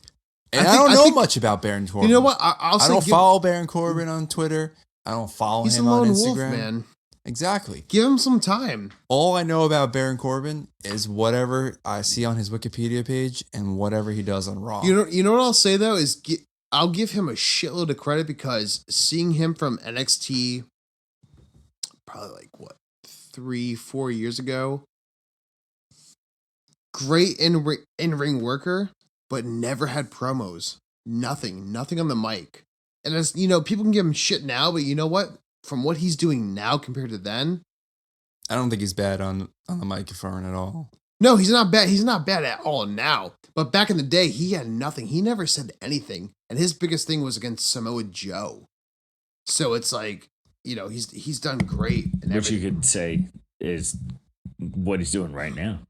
And I I, think- don't I know think- much about Baron Corbin. You know what? I'll I say don't give- follow Baron Corbin on Twitter. I don't follow He's a him on lone Instagram. wolf, man. Exactly. Give him some time. All I know about Baron Corbin is whatever I see on his Wikipedia page and whatever he does on Raw. You know what I'll say though is I'll give him a shitload of credit because seeing him from NXT, probably like 3-4 years ago, great in ring worker, but never had promos. Nothing on the mic. And as people can give him shit now, but you know what? from what he's doing now compared to then. I don't think he's bad on the microphone at all. No, he's not bad. He's not bad at all now. But back in the day, he had nothing. He never said anything. And his biggest thing was against Samoa Joe. So it's like, he's done great. And Which you could say is what he's doing right now.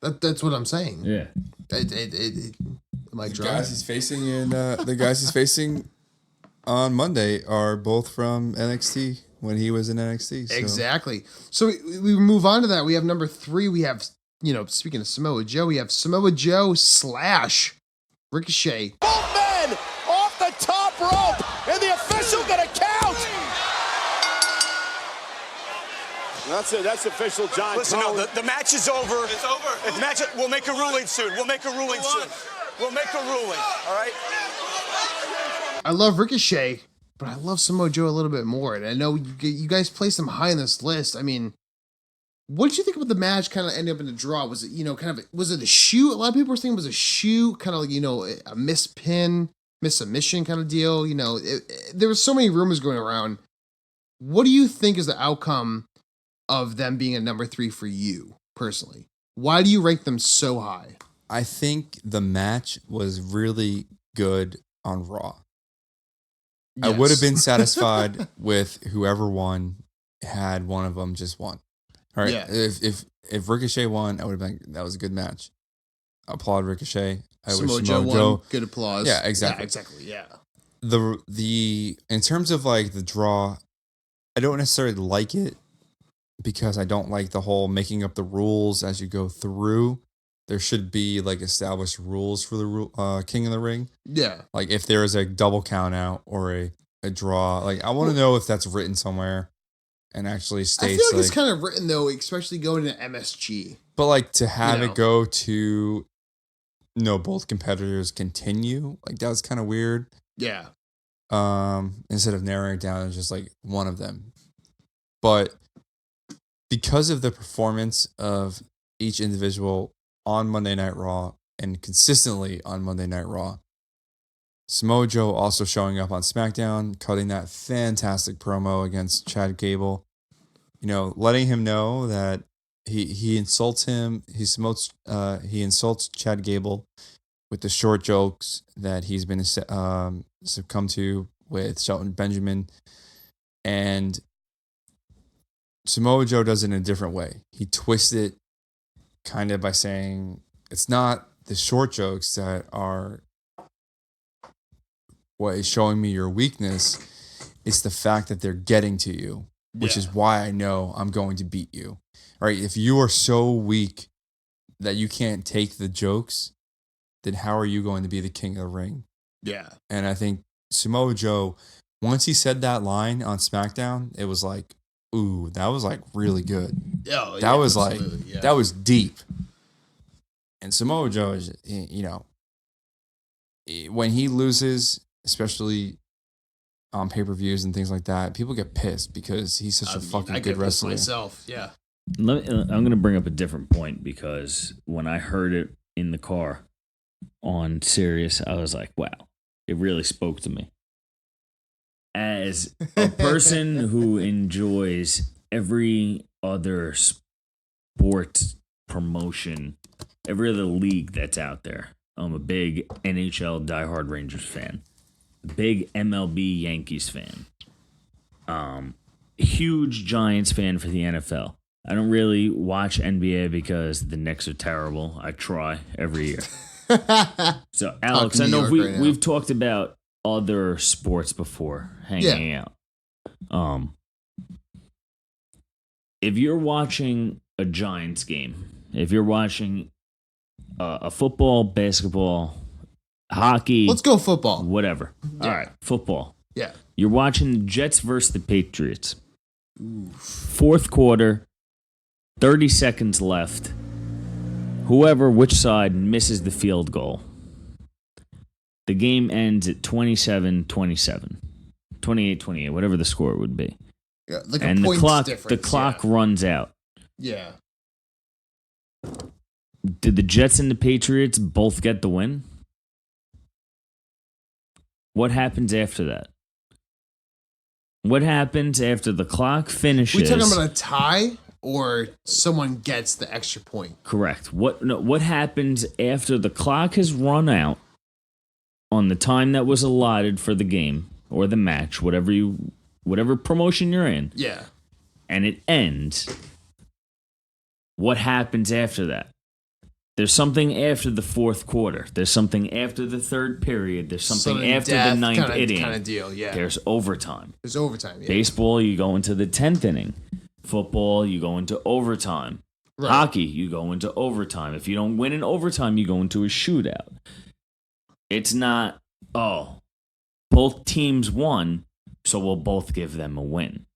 That's what I'm saying. Yeah. Am I The drunk? guys he's facing on Monday are both from NXT when he was in NXT. So. Exactly. So we move on to that. We have number 3. We have, speaking of Samoa Joe, we have Samoa Joe / Ricochet. Both men off the top rope, and the official gonna count. That's official John. Listen, Cone. no, the match is over. It's over. We'll make a ruling soon. We'll make a ruling soon. We'll make a ruling. All right. I love Ricochet, but I love Samoa Joe a little bit more. And I know you guys placed him high on this list. I mean, what did you think about the match kind of ending up in a draw? Was it, was it a shoot? A lot of people were saying it was a shoot, kind of like, a miss submission kind of deal. There were so many rumors going around. What do you think is the outcome of them being a number 3 for you personally? Why do you rank them so high? I think the match was really good on Raw. I would have been satisfied with whoever won had one of them just won. All right. Yeah. If Ricochet won, I would have been, that was a good match. Applaud Ricochet. I Samoa wish Joe Samoa won. Joe. Good applause. Yeah, exactly. Yeah, exactly. Yeah. The in terms of like the draw, I don't necessarily like it because I don't like the whole making up the rules as you go through. There should be like established rules for the King of the Ring. Yeah. Like if there is a double count out or a draw, like I want to know if that's written somewhere and actually states. I feel like it's kind of written though, especially going to MSG. But like to have it go to both competitors continue, like that was kind of weird. Yeah. Instead of narrowing it down as just like one of them. But because of the performance of each individual on Monday Night Raw and consistently on Monday Night Raw, Samoa Joe also showing up on SmackDown, cutting that fantastic promo against Chad Gable, letting him know that he insults him, he insults Chad Gable with the short jokes that he's been succumbed to with Shelton Benjamin. And Samoa Joe does it in a different way. He twists it kind of by saying it's not the short jokes that are what is showing me your weakness. It's the fact that they're getting to you, which is why I know I'm going to beat you. All right. If you are so weak that you can't take the jokes, then how are you going to be the King of the Ring? Yeah. And I think Samoa Joe, once he said that line on SmackDown, it was like, ooh, that was like really good. Oh, that was like, that was deep. And Samoa Joe is, when he loses, especially on pay-per-views and things like that, people get pissed because he's such a fucking good wrestler. Myself, yeah. I'm going to bring up a different point because when I heard it in the car on Sirius, I was like, wow, it really spoke to me. As a person who enjoys every other sport promotion, every other league that's out there, I'm a big NHL diehard Rangers fan, big MLB Yankees fan, huge Giants fan for the NFL. I don't really watch NBA because the Knicks are terrible. I try every year. So, Alex, I know we've talked about other sports before hanging out. If you're watching a Giants game, if you're watching a football, basketball, hockey, let's go football, whatever. All right, football. Yeah, you're watching the Jets versus the Patriots. Fourth quarter, 30 seconds left. Which side misses the field goal, the game ends at 27-27, 28-28, whatever the score would be. Yeah, like and the clock runs out. Yeah. Did the Jets and the Patriots both get the win? What happens after that? What happens after the clock finishes? We talking about a tie or someone gets the extra point? Correct. What happens after the clock has run out on the time that was allotted for the game or the match, whatever promotion you're in, Yeah. and it ends? What happens after that? There's something after the fourth quarter. There's something after the third period. There's something Sudden after death the ninth inning. kind of deal, yeah. There's overtime. There's overtime, yeah. Baseball, you go into the 10th inning. Football, you go into overtime. Right. Hockey, you go into overtime. If you don't win in overtime, you go into a shootout. It's not, both teams won, so we'll both give them a win.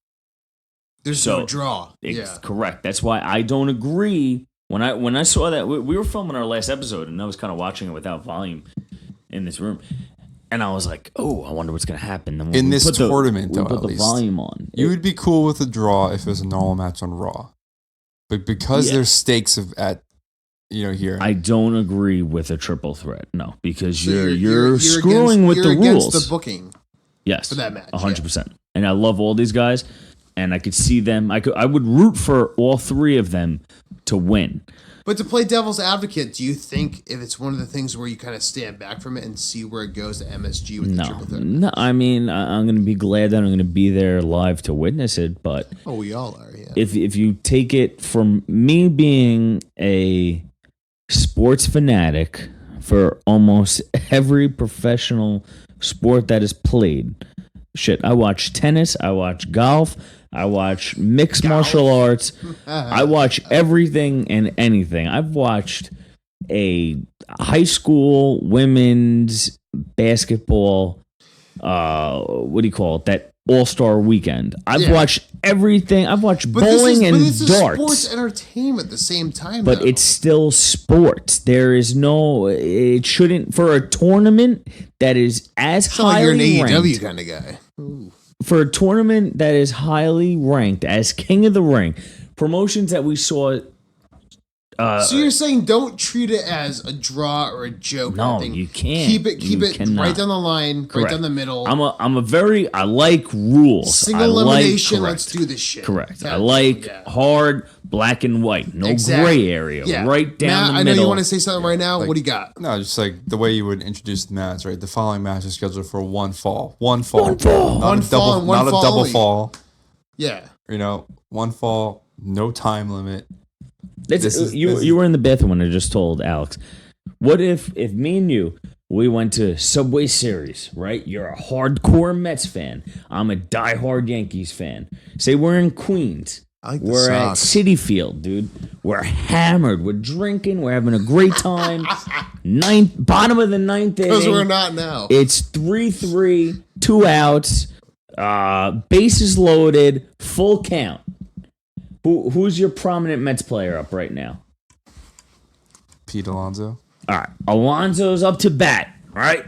There's no draw. Yeah. Correct. That's why I don't agree. When I saw that, we were filming our last episode, and I was kind of watching it without volume in this room. And I was like, "Oh, I wonder what's going to happen." Then In this tournament, we though, put at the least. volume on. You would be cool with a draw if it was a normal match on Raw. But because there's stakes here. I don't agree with a triple threat. No, because So you're screwing with the rules. Against the booking. Yes, for that match, 100%. And I love all these guys, and I could see them. I would root for all three of them to win. But to play devil's advocate, do you think if it's one of the things where you kind of stand back from it and see where it goes to MSG with the triple threat? No. I mean, I'm going to be glad that I'm going to be there live to witness it. But we all are. Yeah. if you take it from me being a sports fanatic for almost every professional sport that is played, shit, I watch tennis, I watch golf, I watch mixed martial arts. I watch everything and anything. I've watched a high school women's basketball, what do you call it? That all-star weekend. I've watched everything. I've watched bowling and this is darts. sports entertainment at the same time. But though. it's still sports. There is no. It shouldn't for a tournament that is as It's not like you're an highly AEW ranked. kind of guy. Ooh. For a tournament that is highly ranked as King of the Ring, promotions that we saw. So you're saying don't treat it as a draw or a joke? No, or thing. you can't. Keep You it cannot. right down the line, Correct. right down the middle. I like rules. Single I like- elimination. correct. Let's do this shit. Correct. Yeah. I like Yeah. hard black and white, no gray area. Yeah. Right down Matt, the I middle. know you want to say something right now. Like- What do you got? No, just like the way you would introduce the match, right? The following match is scheduled for one fall. One fall. One fall. Not One a fall double, and one not fall a double only. fall. Yeah. One fall, no time limit. You were in the bathroom when I just told Alex. What if me and you, we went to Subway Series, right? You're a hardcore Mets fan. I'm a diehard Yankees fan. Say we're in Queens. I like the We're at socks. City Field, dude. We're hammered. We're drinking. We're having a great time. Bottom of the ninth inning. Because we're not now. It's 3-3, 2 outs, bases loaded, full count. Who's your prominent Mets player up right now? Pete Alonso. All right, Alonso's up to bat. All right,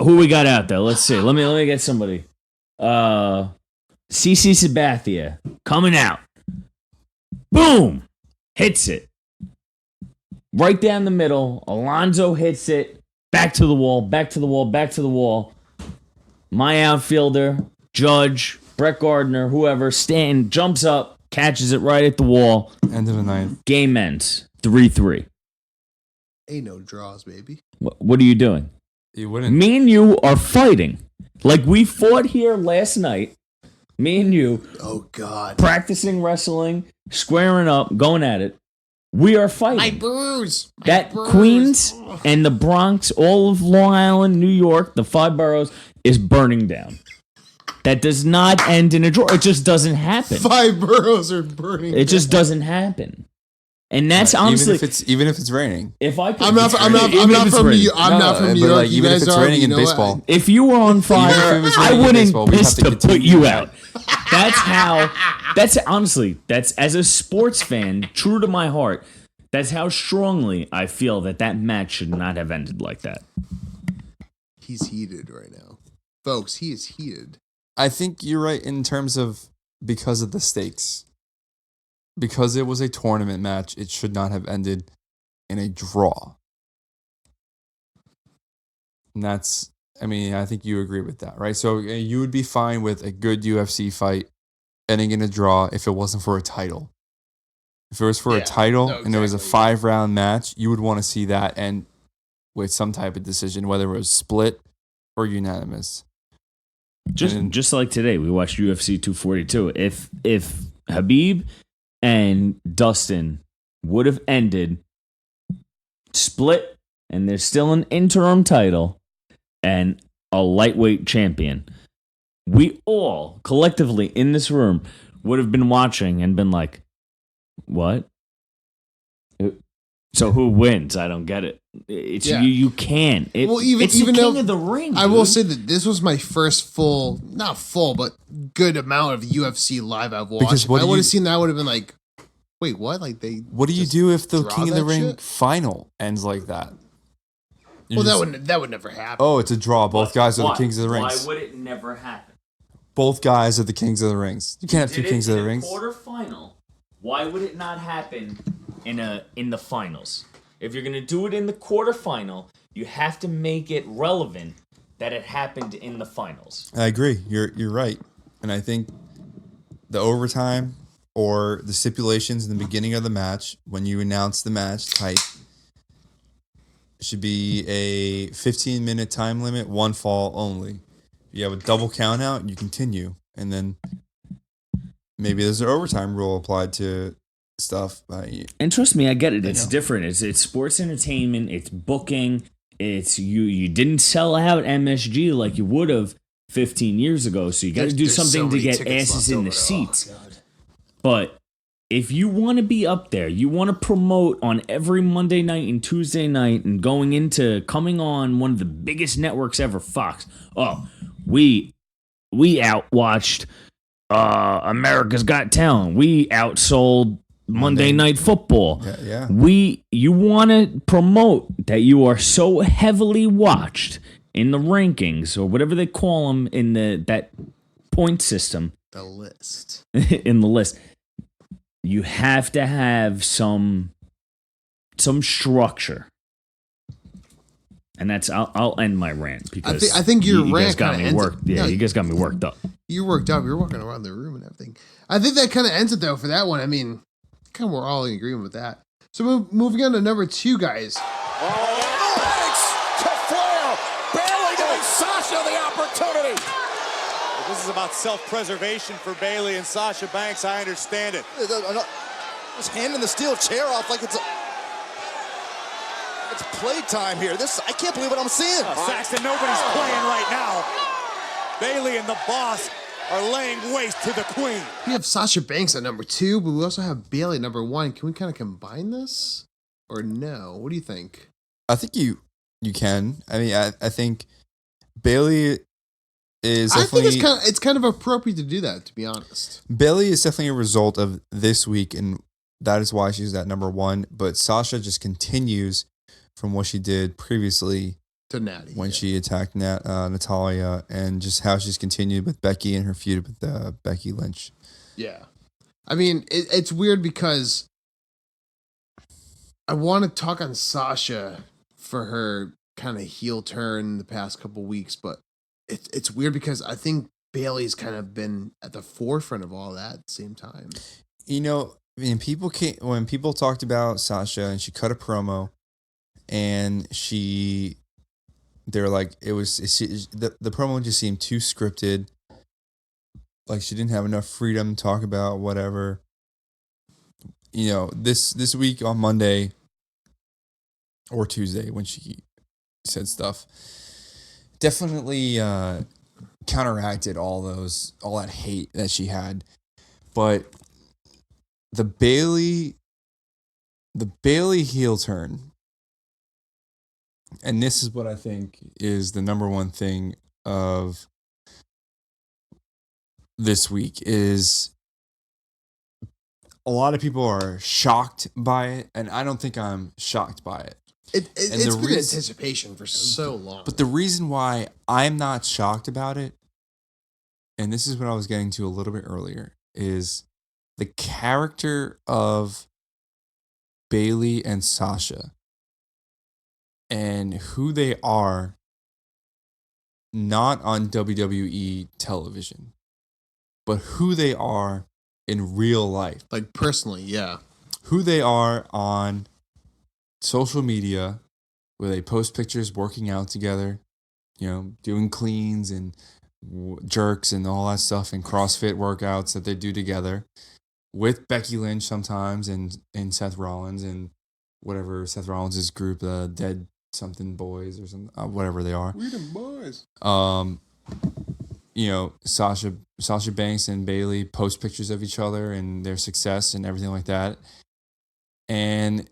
who we got out there? Let's see. Let me get somebody. CC Sabathia coming out. Boom, hits it right down the middle. Alonso hits it back to the wall. Back to the wall. Back to the wall. My outfielder, Judge, Brett Gardner, whoever, Stanton jumps up, catches it right at the wall. End of the ninth. Game ends 3-3. Ain't no draws, baby. What are you doing? You wouldn't. Me and you are fighting. Like we fought here last night. Me and you Oh God. practicing wrestling, squaring up, going at it. We are fighting. bruise. That Queens and the Bronx, all of Long Island, New York, the 5 boroughs is burning down. That does not end in a draw. It just doesn't happen. 5 boroughs are burning. It just doesn't happen. And that's honestly, even if it's raining. if I could, I'm not from New York. I'm not from New but York. like You even if guys it's are. raining You in know what? baseball. If you were on fire, Even if it was I raining in wouldn't baseball, we have piss to to put continue you that. out. That's how. That's honestly. That's as a sports fan, true to my heart. That's how strongly I feel that match should not have ended like that. He's heated right now, folks. He is heated. I think you're right in terms of because of the stakes. Because it was a tournament match, it should not have ended in a draw. And that's I mean, I think you agree with that, right? So you would be fine with a good UFC fight ending in a draw if it wasn't for a title. If it was for a title and it was a 5-round match, you would want to see that end with some type of decision, whether it was split or unanimous. Just like today, we watched UFC 242. If Habib and Dustin would have ended split, and there's still an interim title and a lightweight champion, we all collectively in this room would have been watching and been like, "What? So who wins? I don't get it. It's you can't. It's even the though King of the Ring. I will dude. say that this was my first not full, but good amount of UFC live I've watched. Because If I would have seen that, I would have been like, wait, what? Like what do you do if the draw King of the that Ring shit? final ends like that? Well, that would never happen. Oh, it's a draw. Both guys are the Kings of the Rings. Why would it never happen? Both guys are the Kings of the Rings. You can't have two Kings of the Rings. Quarterfinal. Why would it not happen in the finals? If you're gonna do it in the quarterfinal, you have to make it relevant that it happened in the finals. I agree. You're right, and I think the overtime or the stipulations in the beginning of the match when you announce the match type should be a 15-minute time limit, one fall only. You have a double count out, you continue, and then maybe there's an overtime rule applied to stuff. And trust me, I get it. It's different. It's sports entertainment. It's booking. It's you didn't sell out MSG like you would have 15 years ago. So you got to do something to get asses in the seats. But if you want to be up there, you want to promote on every Monday night and Tuesday night and coming on one of the biggest networks ever, Fox. Oh, we outwatched America's Got Talent. We outsold Monday Night Football. Yeah. You want to promote that you are so heavily watched in the rankings or whatever they call them in that point system. The list. In the list. You have to have some structure. And that's I'll end my rant because I think your you rant guys got me kinda ends worked. it. Yeah, No, you guys got me worked up. You're worked up. You're walking around the room and everything. I think that kind of ends it though for that one. I mean, kind of we're all in agreement with that. So moving on to number 2, guys. Thanks to Flair. Bailey giving Sasha the opportunity. This is about self-preservation for Bailey and Sasha Banks. I understand it. Just handing the steel chair off like it's playtime here. I can't believe what I'm seeing. Saxton, nobody's playing right now. Bailey and the boss are laying waste to the queen. We have Sasha Banks at number 2, but we also have Bailey at number 1. Can we kind of combine this? Or no? What do you think? I think you can. I mean, I think Bailey is definitely... I think it's kind of appropriate to do that, to be honest. Bailey is definitely a result of this week, and that is why she's at number 1. But Sasha just continues from what she did previously To Natty. when she attacked Natalia, and just how she's continued with Becky and her feud with Becky Lynch. Yeah. I mean, it's weird because I want to talk on Sasha for her kind of heel turn the past couple weeks, but it's weird because I think Bailey's kind of been at the forefront of all that at the same time. You know, I mean, when people talked about Sasha and she cut a promo, and they were like, the promo just seemed too scripted. Like she didn't have enough freedom to talk about whatever. You know, this week on Monday or Tuesday when she said stuff, definitely counteracted all that hate that she had. But the Bailey heel turn, and this is what I think is the number one thing of this week, is a lot of people are shocked by it, and I don't think I'm shocked by it. It's been anticipation for so long. But the reason why I'm not shocked about it, and this is what I was getting to a little bit earlier, is the character of Bailey and Sasha and who they are not on WWE television, but who they are in real life. Like personally, yeah. Who they are on social media, where they post pictures working out together, doing cleans and jerks and all that stuff, and CrossFit workouts that they do together with Becky Lynch sometimes, and Seth Rollins and whatever Seth Rollins' group, Dead something boys or something, whatever they are. We them boys. Sasha Banks and Bailey post pictures of each other and their success and everything like that. And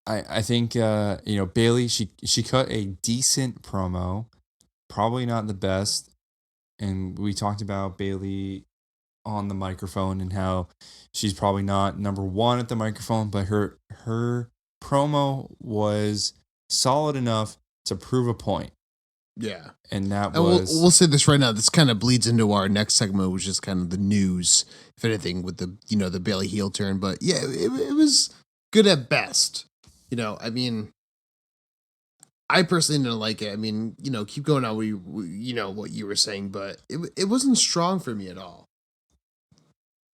I think Bailey, she cut a decent promo, probably not the best. And we talked about Bailey on the microphone and how she's probably not number one at the microphone, but her promo was solid enough to prove a point. Yeah. And that and was... We'll say this right now. This kind of bleeds into our next segment, which is kind of the news, if anything, with the Bailey heel turn. But yeah, it was good at best. I mean, I personally didn't like it. I mean, keep going on what you were saying, but it wasn't strong for me at all.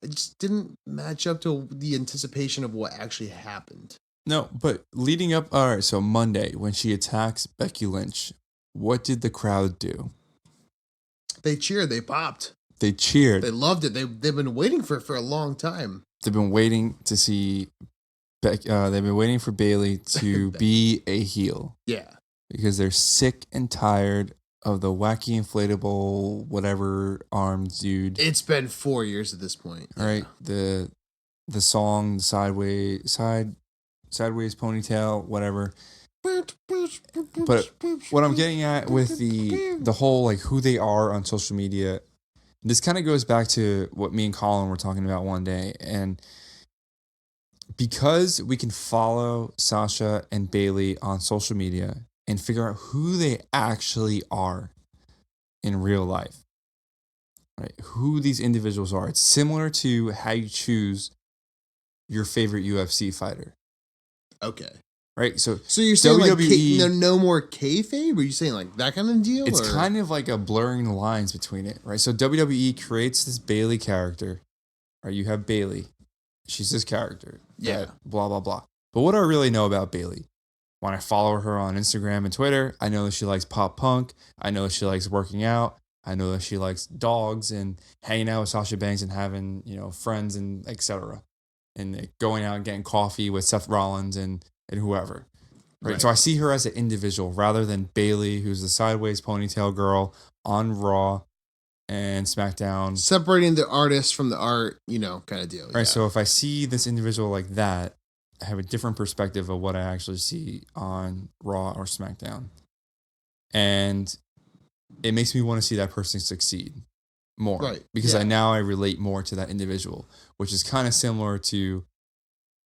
It just didn't match up to the anticipation of what actually happened. No, but leading up, all right, so Monday, when she attacks Becky Lynch, what did the crowd do? They cheered. They popped. They cheered. They loved it. They've been waiting for it for a long time. They've been waiting to see they've been waiting for Bailey to be a heel. Yeah. Because they're sick and tired of the wacky inflatable whatever arms dude. It's been 4 years at this point. Right? The song sideways ponytail, whatever. But what I'm getting at with the whole like who they are on social media, this kind of goes back to what me and Colin were talking about one day. And because we can follow Sasha and Bailey on social media and figure out who they actually are in real life, right? Who these individuals are. It's similar to how you choose your favorite UFC fighter. Okay. Right? So you're saying WWE, like no more kayfabe? Were you saying like that kind of deal? It's kind of like a blurring the lines between it, right? So WWE creates this Bailey character, right? You have Bailey. She's this character. Yeah. Blah, blah, blah. But what do I really know about Bailey? When I follow her on Instagram and Twitter, I know that she likes pop punk. I know that she likes working out. I know that she likes dogs and hanging out with Sasha Banks and having, friends and etc. And going out and getting coffee with Seth Rollins and whoever. Right? So I see her as an individual rather than Bailey, who's the sideways ponytail girl on Raw and SmackDown. Separating the artist from the art, kind of deal. Right. Yeah. So if I see this individual like that, I have a different perspective of what I actually see on Raw or SmackDown. And it makes me want to see that person succeed more. Right. Because I relate more to that individual, which is kind of similar to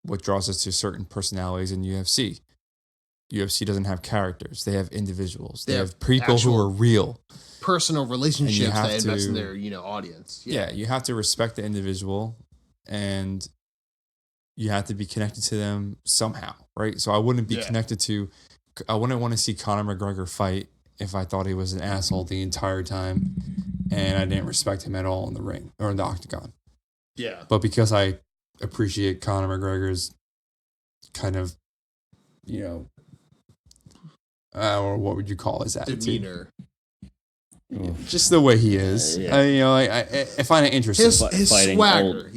what draws us to certain personalities in UFC. UFC doesn't have characters. They have individuals. They have people who are real. Personal relationships that invest in their, audience. Yeah, you have to respect the individual and you have to be connected to them somehow, right? So I wouldn't be I wouldn't want to see Conor McGregor fight if I thought he was an asshole the entire time and I didn't respect him at all in the ring or in the octagon. Yeah. But because I appreciate Conor McGregor's kind of, or what would you call his attitude? Demeanor. Just the way he is. I find it interesting. His fighting swagger,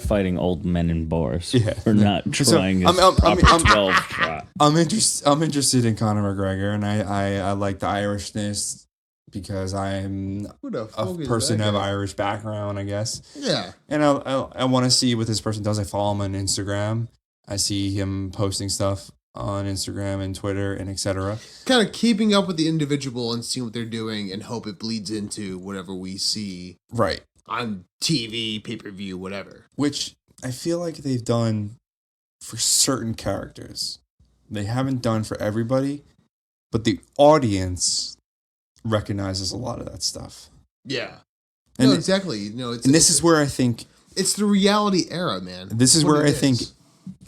fighting old men in bars. Yeah. For not trying his proper 12 shot. I'm interested in Conor McGregor, and I like the Irishness because I'm a person of Irish background, I guess. Yeah. And I want to see what this person does. I follow him on Instagram. I see him posting stuff on Instagram and Twitter and etc. Kind of keeping up with the individual and seeing what they're doing and hope it bleeds into whatever we see on TV, pay-per-view, whatever. Which I feel like they've done for certain characters. They haven't done for everybody, but the audience recognizes a lot of that stuff. Yeah. And exactly. This is where I think it's the reality era, man. This is where I think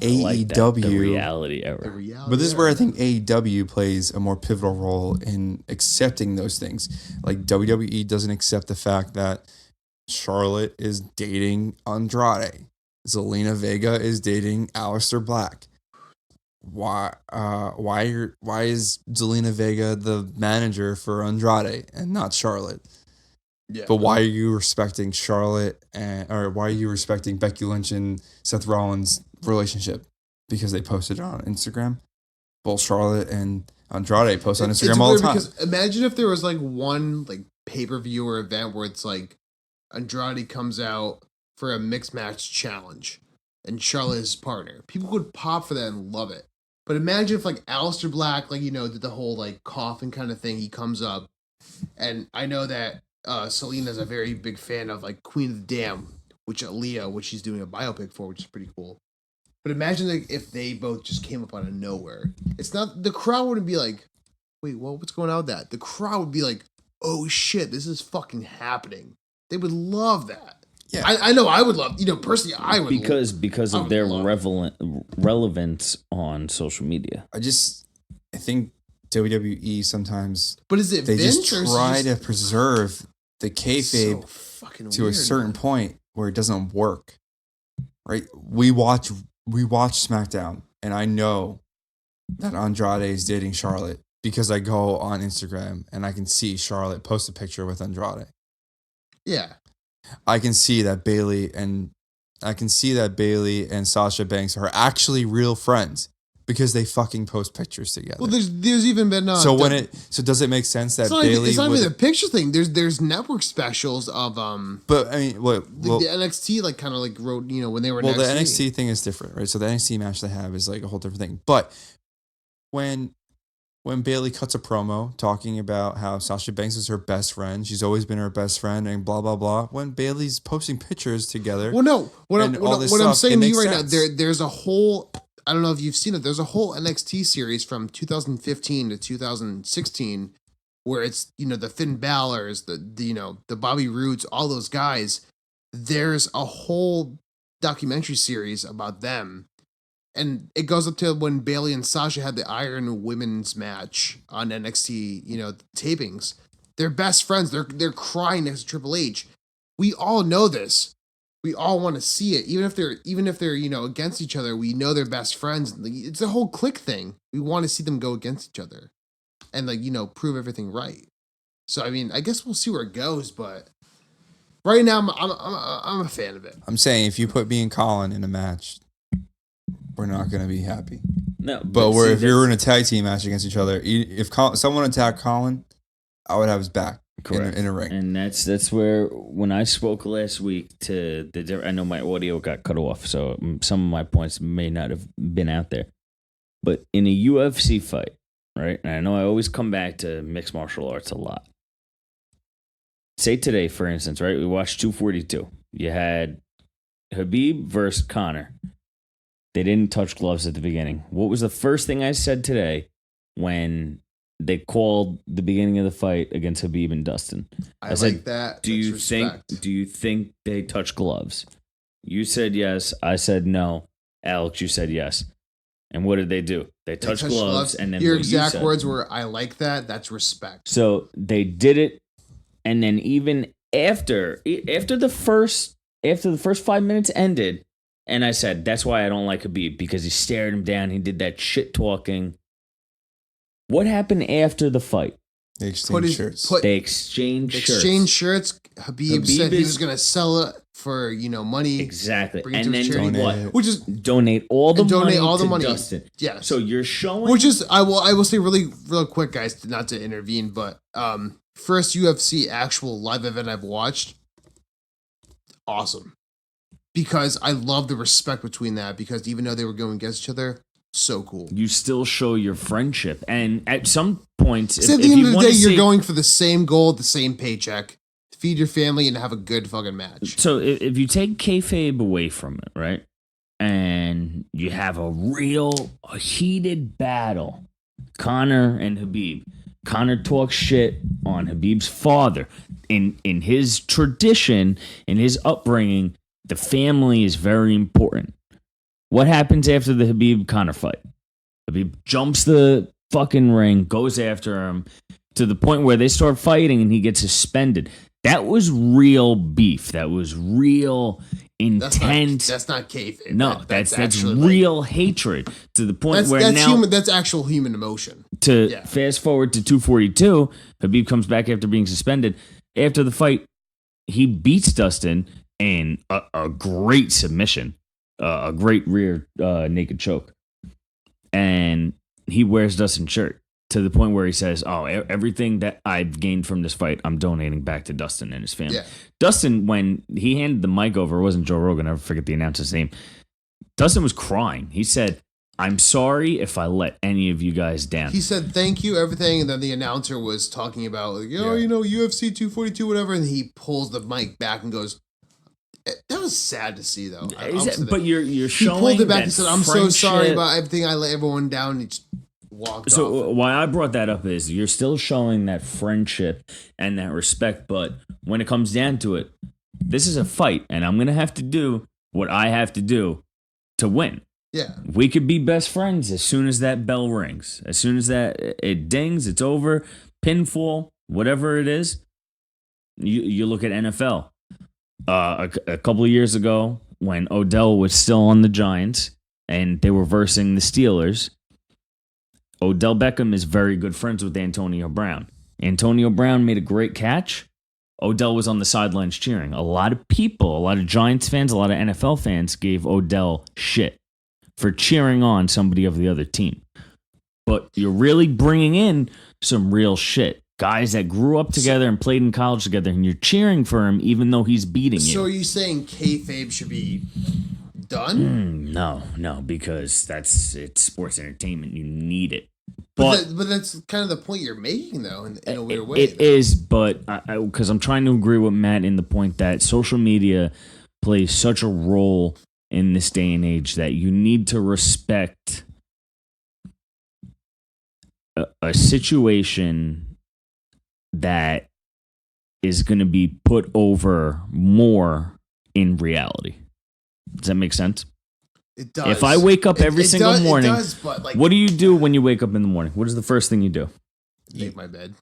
like that, the AEW, reality The era. reality. but this is where I think AEW plays a more pivotal role in accepting those things. Like WWE doesn't accept the fact that Charlotte is dating Andrade. Zelina Vega is dating Aleister Black. Why is Zelina Vega the manager for Andrade and not Charlotte? Yeah. But why are you respecting Charlotte or why are you respecting Becky Lynch and Seth Rollins' relationship? Because they posted it on Instagram. Both Charlotte and Andrade post on Instagram all the time. Because imagine if there was like one like pay-per-view or event where it's like Andrade comes out for a mixed match challenge and Charlotte is his partner. People would pop for that and love it. But imagine if like Aleister Black, like, you know, did the whole like coughing kind of thing. He comes up, and I know that Selena's a very big fan of like Queen of the Dam, which she's doing a biopic for, which is pretty cool. But imagine like, if they both just came up out of nowhere. It's not, the crowd wouldn't be like, wait, what's going on with that? The crowd would be like, oh shit, this is fucking happening. They would love that. Yeah. I know I would love, you know, personally I would Because I of would their love relevance on social media. I think WWE sometimes But is it they Vince just or is it try just to preserve the kayfabe so fucking to a weird, certain man. point where it doesn't work. Right? We watch SmackDown, and I know that Andrade is dating Charlotte because I go on Instagram and I can see Charlotte post a picture with Andrade. Yeah. I can see that Bailey and Sasha Banks are actually real friends because they fucking post pictures together. Well, there's even been so does it make sense that Bailey? It's not even a picture thing. There's network specials of But I mean, the NXT like kind of like wrote, you know, when they were well, NXT. the NXT thing is different, right? So the NXT match they have is like a whole different thing. But when Bailey cuts a promo talking about how Sasha Banks is her best friend, she's always been her best friend, and blah blah blah. When Bailey's posting pictures together, Well, no, what I'm stuff, saying it to you makes right sense. now, there's a whole. I don't know if you've seen it. There's a whole NXT series from 2015 to 2016 where it's, you know, the Finn Balor's, the you know, the Bobby Roodes, all those guys. There's a whole documentary series about them. And it goes up to when Bailey and Sasha had the Iron Women's match on NXT, you know, tapings. They're best friends. They're crying next to Triple H. We all know this. We all want to see it, even if they're you know, against each other. We know they're best friends. It's a whole clique thing. We want to see them go against each other, and like, you know, prove everything right. So I mean, I guess we'll see where it goes, but right now I'm a fan of it. I'm saying if you put me and Colin in a match, we're not going to be happy. No, But see, if you're in a tag team match against each other, if someone attacked Colin, I would have his back in a ring. And that's where, when I spoke last week to I know my audio got cut off, so some of my points may not have been out there. But in a UFC fight, right? And I know I always come back to mixed martial arts a lot. Say today, for instance, right? We watched 242. You had Khabib versus Conor. They didn't touch gloves at the beginning. What was the first thing I said today when they called the beginning of the fight against Khabib and Dustin? I said, like that. Do you think they touch gloves? You said yes. I said no. Alex, you said yes. And what did they do? They touched gloves, and then your what exact you said. words were, "I like that. That's respect." So they did it, and then even after the first 5 minutes ended, and I said, that's why I don't like Khabib, because he stared him down. He did that shit talking. What happened after the fight? They exchanged shirts. They exchanged shirts. Exchanged shirts. Habib said he was going to sell it for, you know, money. Exactly. Bring it And to a then charity. what? Which is donate all the money to Dustin. Yeah. So you're showing. Which is, I will say real quick, guys, not to intervene, but first UFC actual live event I've watched, awesome. Because I love the respect between that, because even though they were going against each other, so cool. You still show your friendship. And at some points, at the end of the day, you're going for the same goal, the same paycheck. Feed your family and have a good fucking match. So if you take kayfabe away from it, right? And you have a heated battle, Conor and Khabib. Conor talks shit on Khabib's father. In his tradition, in his upbringing, the family is very important. What happens after the Habib Conor fight? Habib jumps the fucking ring, goes after him to the point where they start fighting and he gets suspended. That was real beef. That was real intense. That's not kayfabe. No, that's actually real hatred to the point where that's now human. That's actual human emotion. Fast forward to 242, Habib comes back after being suspended. After the fight, he beats Dustin in a great submission, a great rear naked choke, and he wears Dustin's shirt to the point where he says, "Oh, everything that I've gained from this fight, I'm donating back to Dustin and his family." Yeah. Dustin, when he handed the mic over, it wasn't Joe Rogan. I never forget the announcer's name. Dustin was crying. He said, "I'm sorry if I let any of you guys down." He said, "Thank you, everything," and then the announcer was talking about, like, UFC 242, whatever, and he pulls the mic back and goes, "That was sad to see, though." But you're showing. He pulled it back that and said, "I'm so sorry friendship- about everything. I let everyone down." And he just walked So off. why I brought that up is you're still showing that friendship and that respect, but when it comes down to it, this is a fight, and I'm gonna have to do what I have to do to win. Yeah. We could be best friends as soon as that bell rings. As soon as that it dings, it's over. Pinfall, whatever it is. You look at NFL. A couple of years ago, when Odell was still on the Giants and they were versing the Steelers, Odell Beckham is very good friends with Antonio Brown. Antonio Brown made a great catch. Odell was on the sidelines cheering. A lot of people, a lot of Giants fans, a lot of NFL fans gave Odell shit for cheering on somebody of the other team. But you're really bringing in some real shit. Guys that grew up together and played in college together, and you're cheering for him even though he's beating you. So are you saying kayfabe should be done? No, because it's sports entertainment. You need it. But that's kind of the point you're making, though, in a weird way. It is, but because I'm trying to agree with Matt in the point that social media plays such a role in this day and age that you need to respect a situation that is going to be put over more in reality. Does that make sense? It does. If I wake up every single morning, it does, but like, what do you do when you wake up in the morning? What is the first thing you do? make my bed.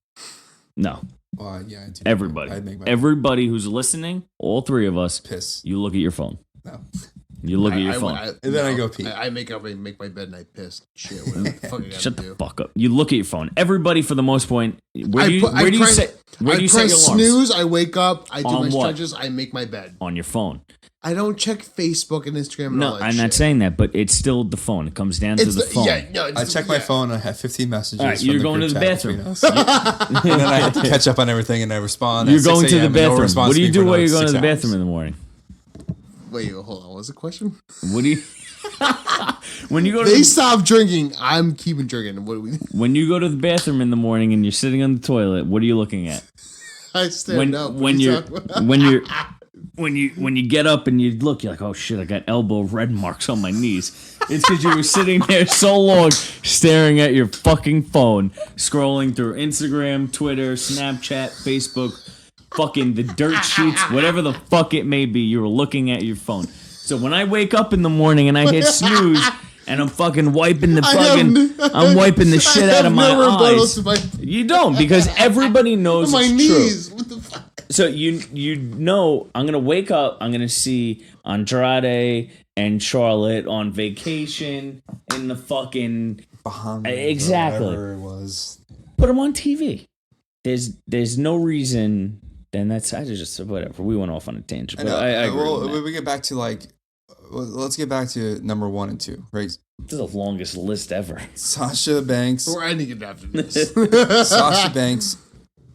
No. Yeah, I do. Everybody. I'd make my Everybody who's listening, all three of us, piss. you look at your phone. No. You look at your phone. And then I go pee. I make my bed and I piss. Shit, whatever the fuck I gotta Shut the do. fuck up. You look at your phone. Everybody, for the most point, where do you press set your alarms? snooze, I wake up, I do On my what? stretches, I make my bed. On your phone. I don't check Facebook and Instagram and all No, that I'm shit. not saying that, but it's still the phone. It comes down to the phone. Yeah, no, I check my phone. I have 15 messages. All right, from you're the going group to the chat bathroom. between us. And then I have to catch up on everything, and I respond. You're at going 6 to the a.m. and no bathroom. response What do you me do for while another you're going to the 6 hours. bathroom in the morning? Wait, hold on. What was the question? What do you when you go to They the, stop drinking. I'm keeping drinking. What do we? when you go to the bathroom in the morning and you're sitting on the toilet? What are you looking at? I stand up. when you're when you get up and you look, you're like, oh shit, I got elbow red marks on my knees. It's because you were sitting there so long staring at your fucking phone, scrolling through Instagram, Twitter, Snapchat, Facebook, fucking the dirt sheets, whatever the fuck it may be. You were looking at your phone. So when I wake up in the morning and I hit snooze and I'm fucking wiping the I'm wiping the shit out of my eyes. You don't, because everybody knows my it's knees. true. What the fuck? So you know I'm gonna wake up, I'm gonna see Andrade and Charlotte on vacation in the fucking Bahamas, exactly. Whatever it was. Put them on TV. There's no reason. Then that's I just whatever. We went off on a tangent, but I agree with Well, that. we get back to let's get back to number 1 and 2, right? This is the longest list ever. Sasha Banks, We're ending it after this. Sasha Banks,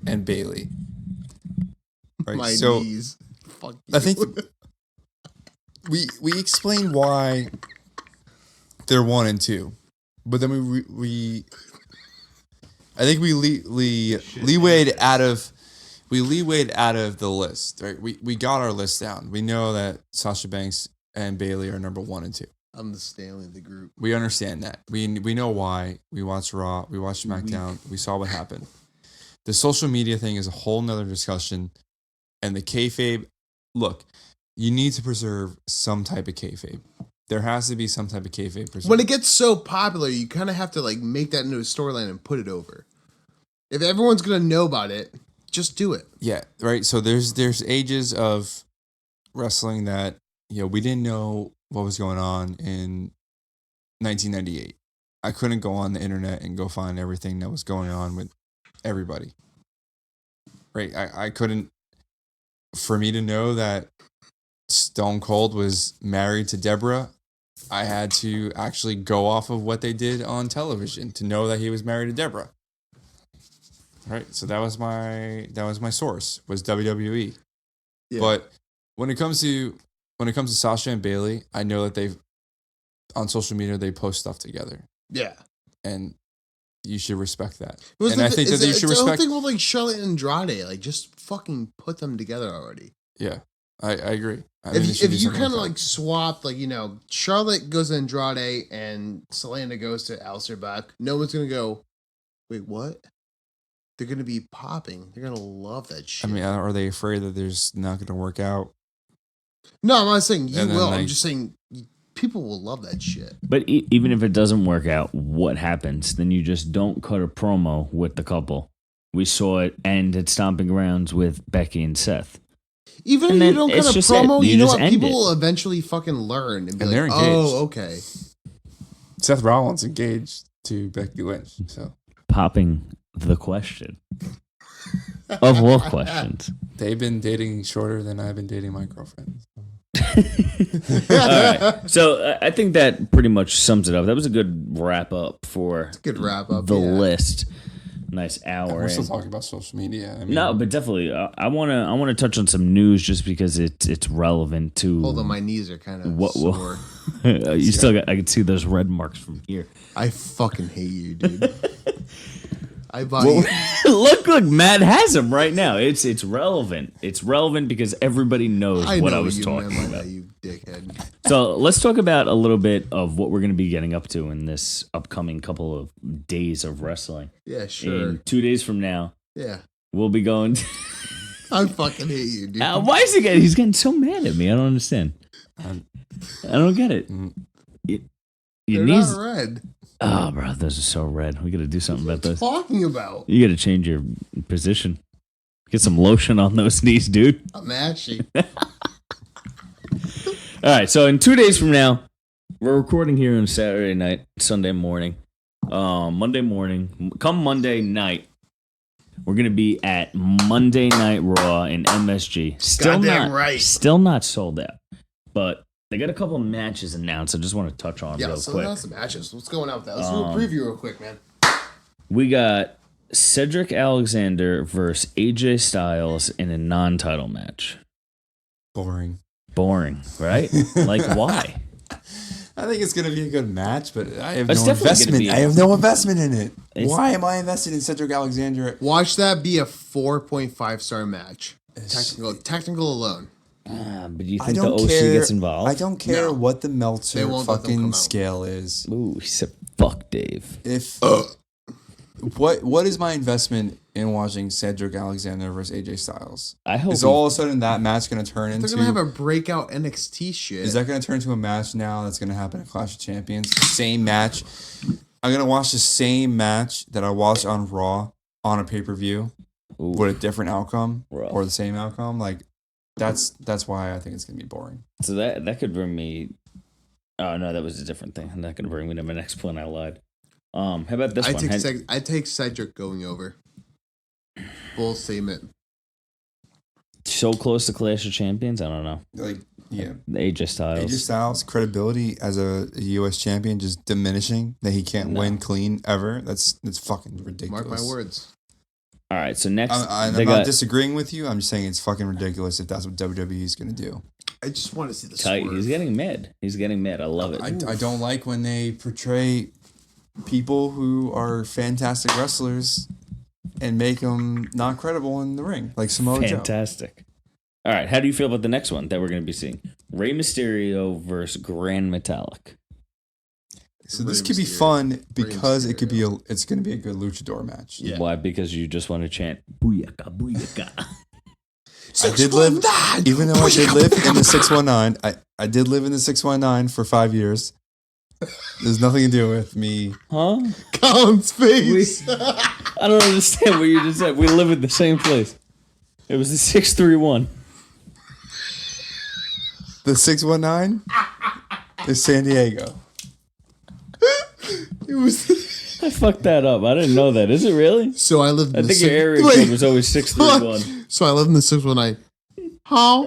and Bailey. Right. My so knees. Fuck you. I think we explain why they're 1 and 2, but then we I think we leewayed out of the list, right? We got our list down. We know that Sasha Banks and Bailey are number 1 and 2. I'm the Stanley of the group. We understand that. We know why. We watched Raw. We watched SmackDown. We saw what happened. The social media thing is a whole nother discussion. And the kayfabe, look, you need to preserve some type of kayfabe. There has to be some type of kayfabe pursuit. When it gets so popular, you kind of have to like make that into a storyline and put it over. If everyone's gonna know about it, just do it. Yeah, right. So there's ages of wrestling that we didn't know what was going on in 1998. I couldn't go on the internet and go find everything that was going on with everybody. Right, I couldn't. For me to know that Stone Cold was married to Deborah, I had to actually go off of what they did on television to know that he was married to Deborah. Right, so that was my source, was WWE. Yeah. But when it comes to Sasha and Bailey, I know that they've on social media they post stuff together. Yeah, and you should respect that. And I think that you should respect. I think with like Charlotte and Andrade, like just fucking put them together already. Yeah, I agree. If you kind of like swap, like Charlotte goes to Andrade and Selena goes to Aleister Black, no one's gonna go, wait, what? They're going to be popping. They're going to love that shit. I mean, are they afraid that there's not going to work out? No, I'm not saying you will. I'm just saying people will love that shit. But even if it doesn't work out, what happens? Then you just don't cut a promo with the couple. We saw it end at Stomping Grounds with Becky and Seth. Even if you don't cut a promo, you know what? People will eventually fucking learn and be like, oh, okay. Seth Rollins engaged to Becky Lynch. So popping the question of all questions. They've been dating shorter than I've been dating my girlfriend. All right. So I think that pretty much sums it up. That was a good wrap up for the list. Nice hour. We're still talking about social media. I mean, no, but definitely, I want to touch on some news just because it's relevant to. Hold on, my knees are kind of sore. You still got. I can see those red marks from here. I fucking hate you, dude. I bought you. Look, Matt has them right now. It's relevant. It's relevant because everybody knows what I was talking about. You dickhead. So let's talk about a little bit of what we're going to be getting up to in this upcoming couple of days of wrestling. Yeah, sure. In 2 days from now, we'll be going. I fucking hate you, dude. Why is he's getting so mad at me? I don't understand. I don't get it. They're not red. Oh, bro, those are so red. We got to do something about those. What are you talking about? You got to change your position. Get some lotion on those knees, dude. I'm ashy. All right, so in 2 days from now, we're recording here on Saturday night, Sunday morning, Monday morning. Come Monday night, we're gonna be at Monday Night Raw in MSG. Still not sold out, but they got a couple of matches announced. I just want to touch on real quick. Yeah, some matches. What's going on with that? Let's do a preview real quick, man. We got Cedric Alexander versus AJ Styles in a non-title match. Boring, right? Like, why? I think it's going to be a good match, but I have no investment. I have no investment in it. Why am I invested in Cedric Alexander? Watch that be a 4.5 star match. Technical alone. But do you think the OC gets involved? I don't care what the Meltzer fucking scale is. Ooh, he said, "Fuck Dave." What is my investment in watching Cedric Alexander versus AJ Styles? I hope. Is all of a sudden that match going to turn into? They're going to have a breakout NXT shit. Is that going to turn into a match now that's going to happen at Clash of Champions? Same match. I'm going to watch the same match that I watched on Raw on a pay-per-view with a different outcome or the same outcome. Like that's why I think it's going to be boring. So that could bring me. Oh no, that was a different thing. That could bring me to my next point. I lied. How about this one? I take Cedric going over. Full statement. So close to Clash of Champions? I don't know. Like, yeah. AJ Styles. AJ Styles' credibility as a U.S. champion just diminishing, that he can't win clean ever. That's fucking ridiculous. Mark my words. All right, so next... I'm not disagreeing with you. I'm just saying it's fucking ridiculous if that's what WWE is going to do. I just want to see the swerve. He's getting mad. I love it. I don't like when they portray people who are fantastic wrestlers and make them not credible in the ring, like Samoa Joe. Fantastic. All right, how do you feel about the next one that we're going to be seeing? Rey Mysterio versus Grand Metalik. So this could be fun because it's going to be a good luchador match. Yeah. Why? Because you just want to chant "Booyaka, booyaka." I did live, even though I did live in the 619. I did live in the 619 for 5 years. There's nothing to do with me. Huh? Colin's face. I don't understand what you just said. We live in the same place. It was the 631. The 619 is San Diego. It was. I fucked that up. I didn't know that. Is it really? So I lived. In I think your area code was always 631. So I lived in the 619. How?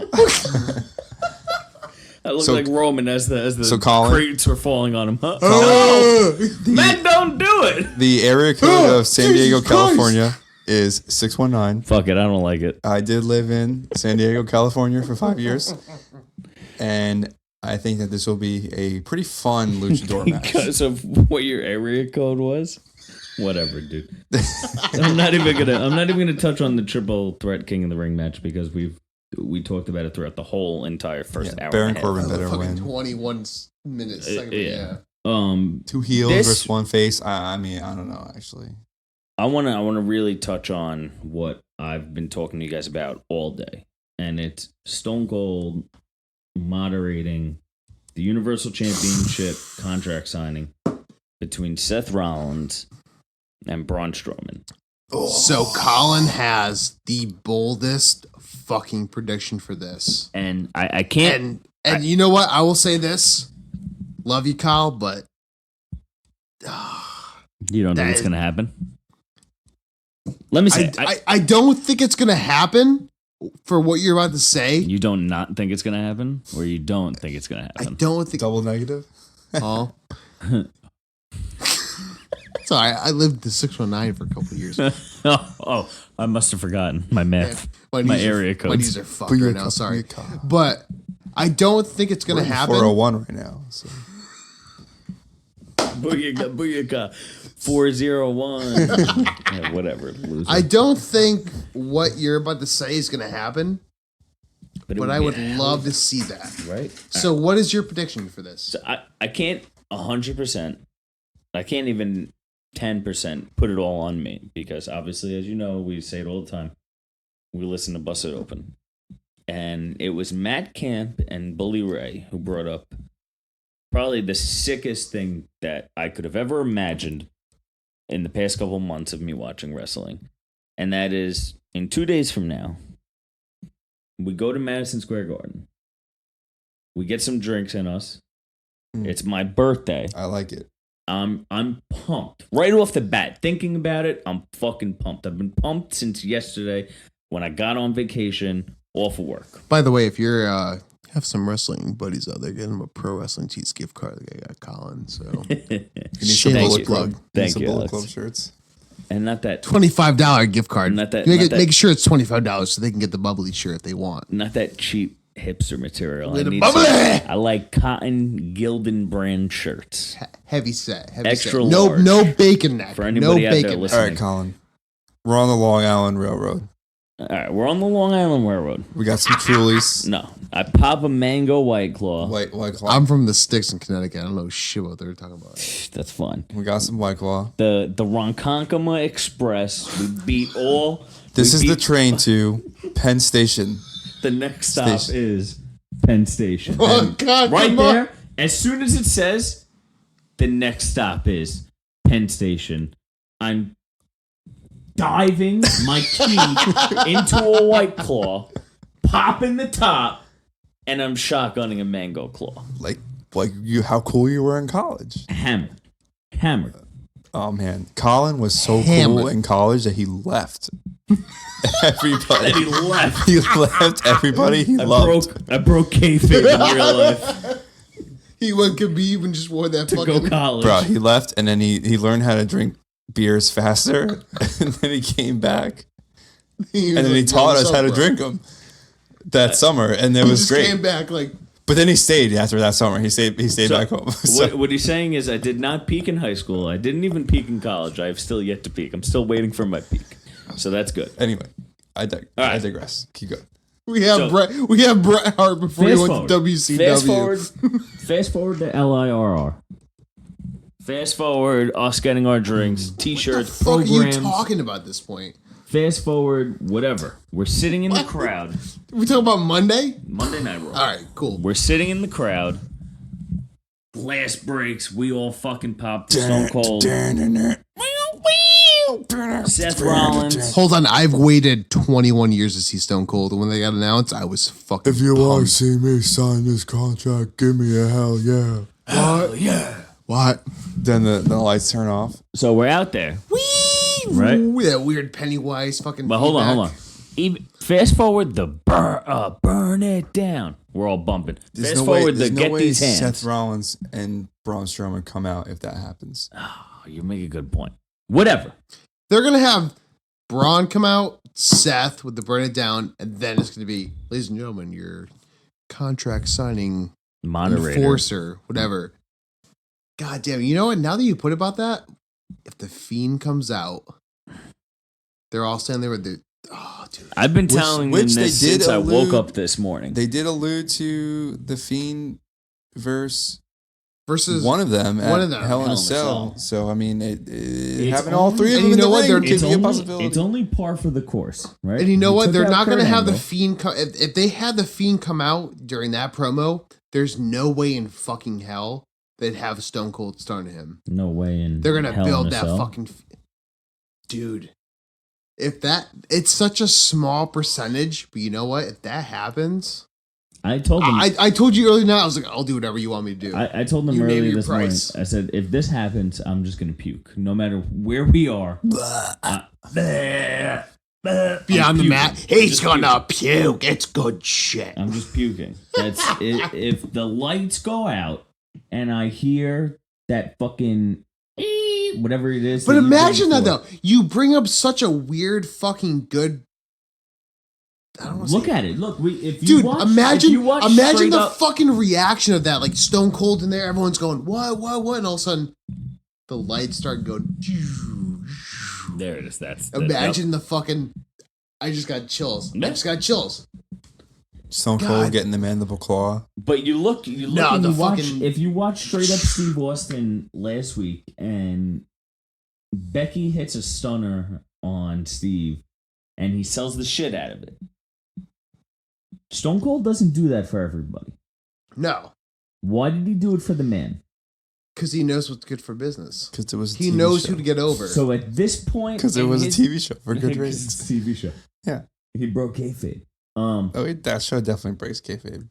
I looked So- like Roman as the so Colin- crates were falling on him. Huh? Oh. Men don't do it. The area code of San Diego, Jesus Christ. California is 619. Fuck it. I don't like it. I did live in San Diego, California for 5 years. And I think that this will be a pretty fun luchador match. Because of what your area code was. Whatever, dude. I'm not even gonna touch on the triple threat King of the Ring match because we talked about it throughout the whole entire first hour. Baron and a half. Corbin better Fucking win. 21 minutes. Second, yeah. yeah. 2 heels This- versus 1 face. I mean, I don't know, actually. I wanna really touch on what I've been talking to you guys about all day, and it's Stone Cold moderating the Universal Championship contract signing between Seth Rollins and Braun Strowman. So Colin has the boldest fucking prediction for this. And I can't. And you know what? I will say this. Love you, Kyle, but You don't think that it's is- going to happen? Let me say, I don't think it's gonna happen for what you're about to say. you don't not think it's going to happen, or you don't think it's going to I happen. don't think. Double negative? Oh. Sorry, I lived the 619 for a couple of years. oh, I must have forgotten my math, my knees area My codes. knees are fucked right now. Sorry, Booyaka. but I don't think it's gonna We're in happen. 401 right now. So. Booyaka, booyaka, 401. Yeah, whatever. Loser. I don't think what you're about to say is gonna happen, it but I be would a hell love of- to see that. Right? So, what is your prediction for this? So I can't 100%. I can't even 10% put it all on me because obviously, as you know, we say it all the time. We listen to Bust It Open. And it was Matt Camp and Bully Ray who brought up probably the sickest thing that I could have ever imagined in the past couple months of me watching wrestling. And that is in 2 days from now, we go to Madison Square Garden. We get some drinks in us. It's my birthday. I like it. I'm pumped. Right off the bat, thinking about it, I'm fucking pumped. I've been pumped since yesterday when I got on vacation off of work. By the way, if you're have some wrestling buddies out there, get them a Pro Wrestling Tees gift card. Like I got Colin, so You need some Shameless Bullet plug. Club. You need Thank some you, Bullet Alex. Club shirts. And not that $25 gift card. Not that- make, not it, that- make sure it's $25 so they can get the bubbly shirt if they want. not that cheap hipster material. I Little need bubbly! I like cotton Gildan brand shirts. Heavy set, heavy Extra set. large. No bacon neck. For anybody no out there bacon neck. listening. All right, Colin. We're on the Long Island Railroad. All right, we're on the Long Island Railroad. We got some Trulies. No, I pop a mango White Claw. White Claw. I'm from the sticks in Connecticut. I don't know shit what they're talking about. That's fun. We got some White Claw. The Ronkonkoma Express. We beat all. This we is the beat- train to Penn Station. The next stop Station. is Penn Station. Oh, God, Right come on. there, as soon as it says the next stop is Penn Station, I'm diving my key into a White Claw, popping the top, and I'm shotgunning a Mango Claw. Like you, how cool you were in college. Hammered. Oh man, Colin was so Hammered. cool in college that he left everybody. And he left. He left everybody he loved. I broke kayfabe in real life He went Khabib and just wore that to fucking. go college. Bro, he left and then he learned how to drink beers faster, and then he came back and then he taught us how to drink them that summer, and it He was just great. came back like. But then he stayed after that summer. He stayed back home. So, What he's saying is I did not peak in high school. I didn't even peak in college. I have still yet to peak. I'm still waiting for my peak. So that's good. anyway, I right. digress. Keep going. We have So- Bret Hart before he Fast went forward. to WCW. Fast forward to LIRR. Fast forward us getting our drinks, t-shirts, What the fuck are you programs. talking about at this point? Fast forward, whatever. We're sitting in the crowd. We talking about Monday? Monday Night Raw. All right, cool. We're sitting in the crowd. Glass breaks. We all fucking pop. Stone Cold. Seth Rollins. Hold on, I've waited 21 years to see Stone Cold, and when they got announced, I was fucking. If you want to pumped. see me sign this contract, give me a hell yeah. What? Yeah. What? Then the lights turn off. So we're out there. Whee! Right? Ooh, that weird Pennywise fucking. But hold feedback. on. Even, fast forward the burn it down. We're all bumping. Fast forward the get these hands. Seth Rollins and Braun Strowman come out if that happens. Oh, you make a good point. Whatever. They're gonna have Braun come out, Seth with the burn it down, and then it's gonna be, ladies and gentlemen, your contract signing Moderator. enforcer, whatever. God damn it. You know what? Now that you put about that, if the Fiend comes out, they're all standing there with the dude. I've been telling them which they this did since I woke allude- up this morning. They did allude to the Fiend versus Versus one of them one at of them. Hell in Hell a in a Cell. Cell. So I mean, It's having all three of and them you in know the what? ring They're- could it's be a only, possibility. it's only par for the course, right? And you know what? took They're out not going to Kurt have the Angle. Fiend come. If they had the Fiend come out during that promo, there's no way in fucking hell they'd have Stone Cold starting him. No way in They're going to Hell in build a that Cell. fucking. Dude. If that. It's such a small percentage, but you know what? If that happens. I told them. I told you earlier now, I was like, I'll do whatever you want me to do. I told them You name earlier your this price. morning. I said, if this happens, I'm just gonna puke. No matter where we are. Beyond the puking. mat. I'm He's just gonna puke. It's good shit. I'm just puking. That's if the lights go out and I hear that fucking whatever it is. But that you imagine bring that forth. though. You bring up such a weird fucking good. I don't wanna Look say- at it. Look, if you Dude, watch, imagine if you watch imagine straight the up, fucking reaction of that. Like Stone Cold in there, everyone's going, what? And all of a sudden, the lights start going. There it is. That's Imagine the fucking. I just got chills. Yeah. I just got chills. Stone God. Cold getting the mandible claw. But you look No, and the you watch, fucking- if you watch straight up Steve Austin last week and Becky hits a stunner on Steve and he sells the shit out of it. Stone Cold doesn't do that for everybody. No, Why did he do it for the man? because he knows what's good for business. Because it was a He TV knows show. who to get over. So at this point, Because it in was his- a TV show for good 'cause reasons. it's a TV show. Yeah. He broke kayfabe. That show definitely breaks kayfabe.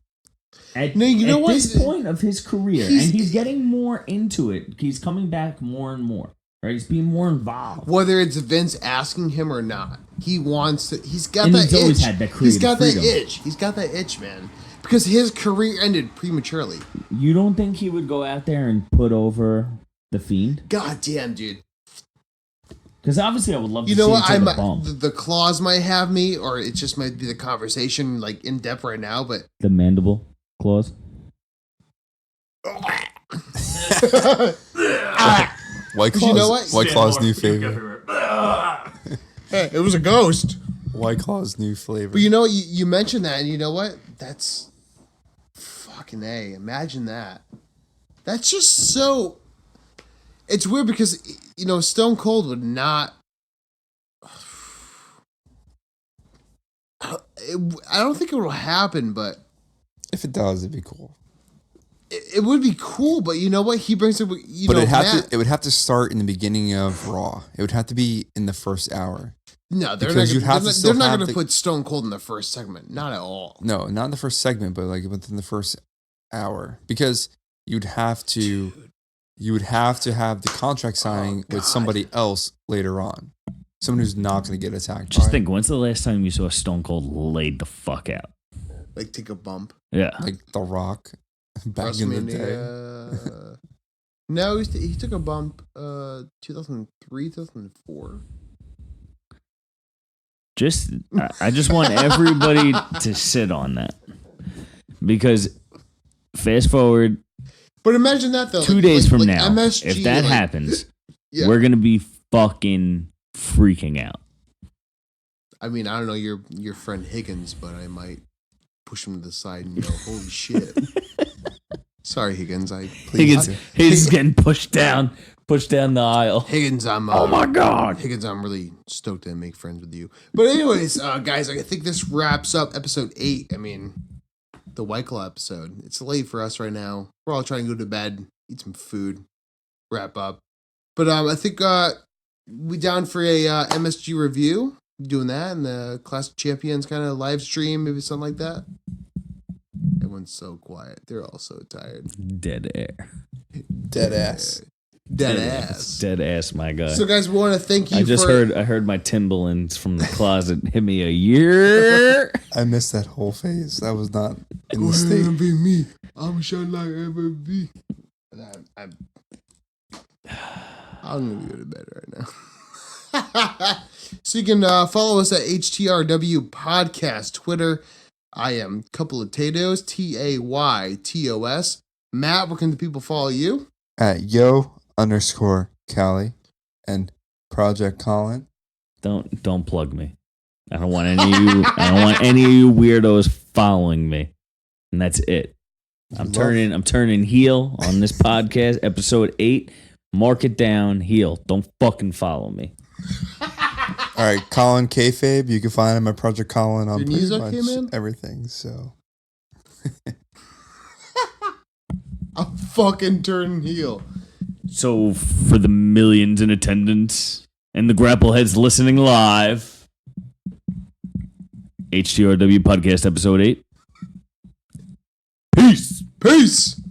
At, No, you know at what? this point of his career, and he's getting more into it. He's coming back more and more. Right? He's being more involved. Whether it's Vince asking him or not, he wants to. He's got And that he's itch. always had that He's creative got freedom. that itch. He's got that itch, man. Because his career ended prematurely. You don't think he would go out there and put over the Fiend? God damn, dude. Because obviously, I would love to You see know him what? take I a might, bump. the claws might have me, or it just might be the conversation like in depth right now. But The mandible claws. White you Claw's, know what? White Claw's new favorite. hey, it was a ghost. White Claw's new flavor. But you know what? You mentioned that, and you know what? That's fucking A. Imagine that. That's just so. It's weird because you know Stone Cold would not. I don't think it will happen, but If it does, it'd be cool. it would be cool. But you know what? He brings up. But it would have to start in the beginning of Raw. It would have to be in the first hour. No, they're because not. you'd have to They're still not have going to the- put Stone Cold in the first segment. Not at all. No, not in the first segment, but like within the first hour, because you'd have to have the contract signing with somebody else later on, someone who's not going to get attacked. Just by, think, when's the last time you saw Stone Cold laid the fuck out? Like take a bump. Yeah. like The Rock back in the day. WrestleMania. No, he took a bump. 2003, 2004. I just want everybody to sit on that. Because fast forward But imagine that though. 2 days from now, MSG, if that like, happens, yeah. we're going to be fucking freaking out. I mean, I don't know your friend Higgins, but I might push him to the side and go, "Holy shit!" Sorry, Higgins. Higgins is getting pushed down. Push down the aisle. Higgins, Oh my God. Higgins, I'm really stoked to make friends with you. But anyways, guys, I think this wraps up episode 8. I mean, the White Claw episode. It's late for us right now. We're all trying to go to bed, eat some food, wrap up. But I think we down for a MSG review. Doing that and the Clash of Champions kind of live stream, maybe something like that. Everyone's so quiet. They're all so tired. Dead air. Dead ass. Dead ass. Dead ass, my guy. So, guys, we want to thank you. I heard my Timberlands from the closet hit me a year. I missed that whole phase. That was not in the state. Be me. I'm shine like MVP. I'm gonna go to bed right now. So you can follow us at HTRW Podcast Twitter. I am Couple of Tatoes, TAYTOS. Matt, where can the people follow you? At yo_Cali and Project Colin. Don't plug me. I don't want any of you. I don't want any of you weirdos following me. And that's it. I'm turning heel on this podcast, episode 8. Mark it down, heel. Don't fucking follow me. All right, Colin Kayfabe. You can find him at Project Colin on Your knees pretty okay, much man? everything. So I'm fucking turning heel. So for the millions in attendance and the Grappleheads listening live, HTRW Podcast episode 8. Peace.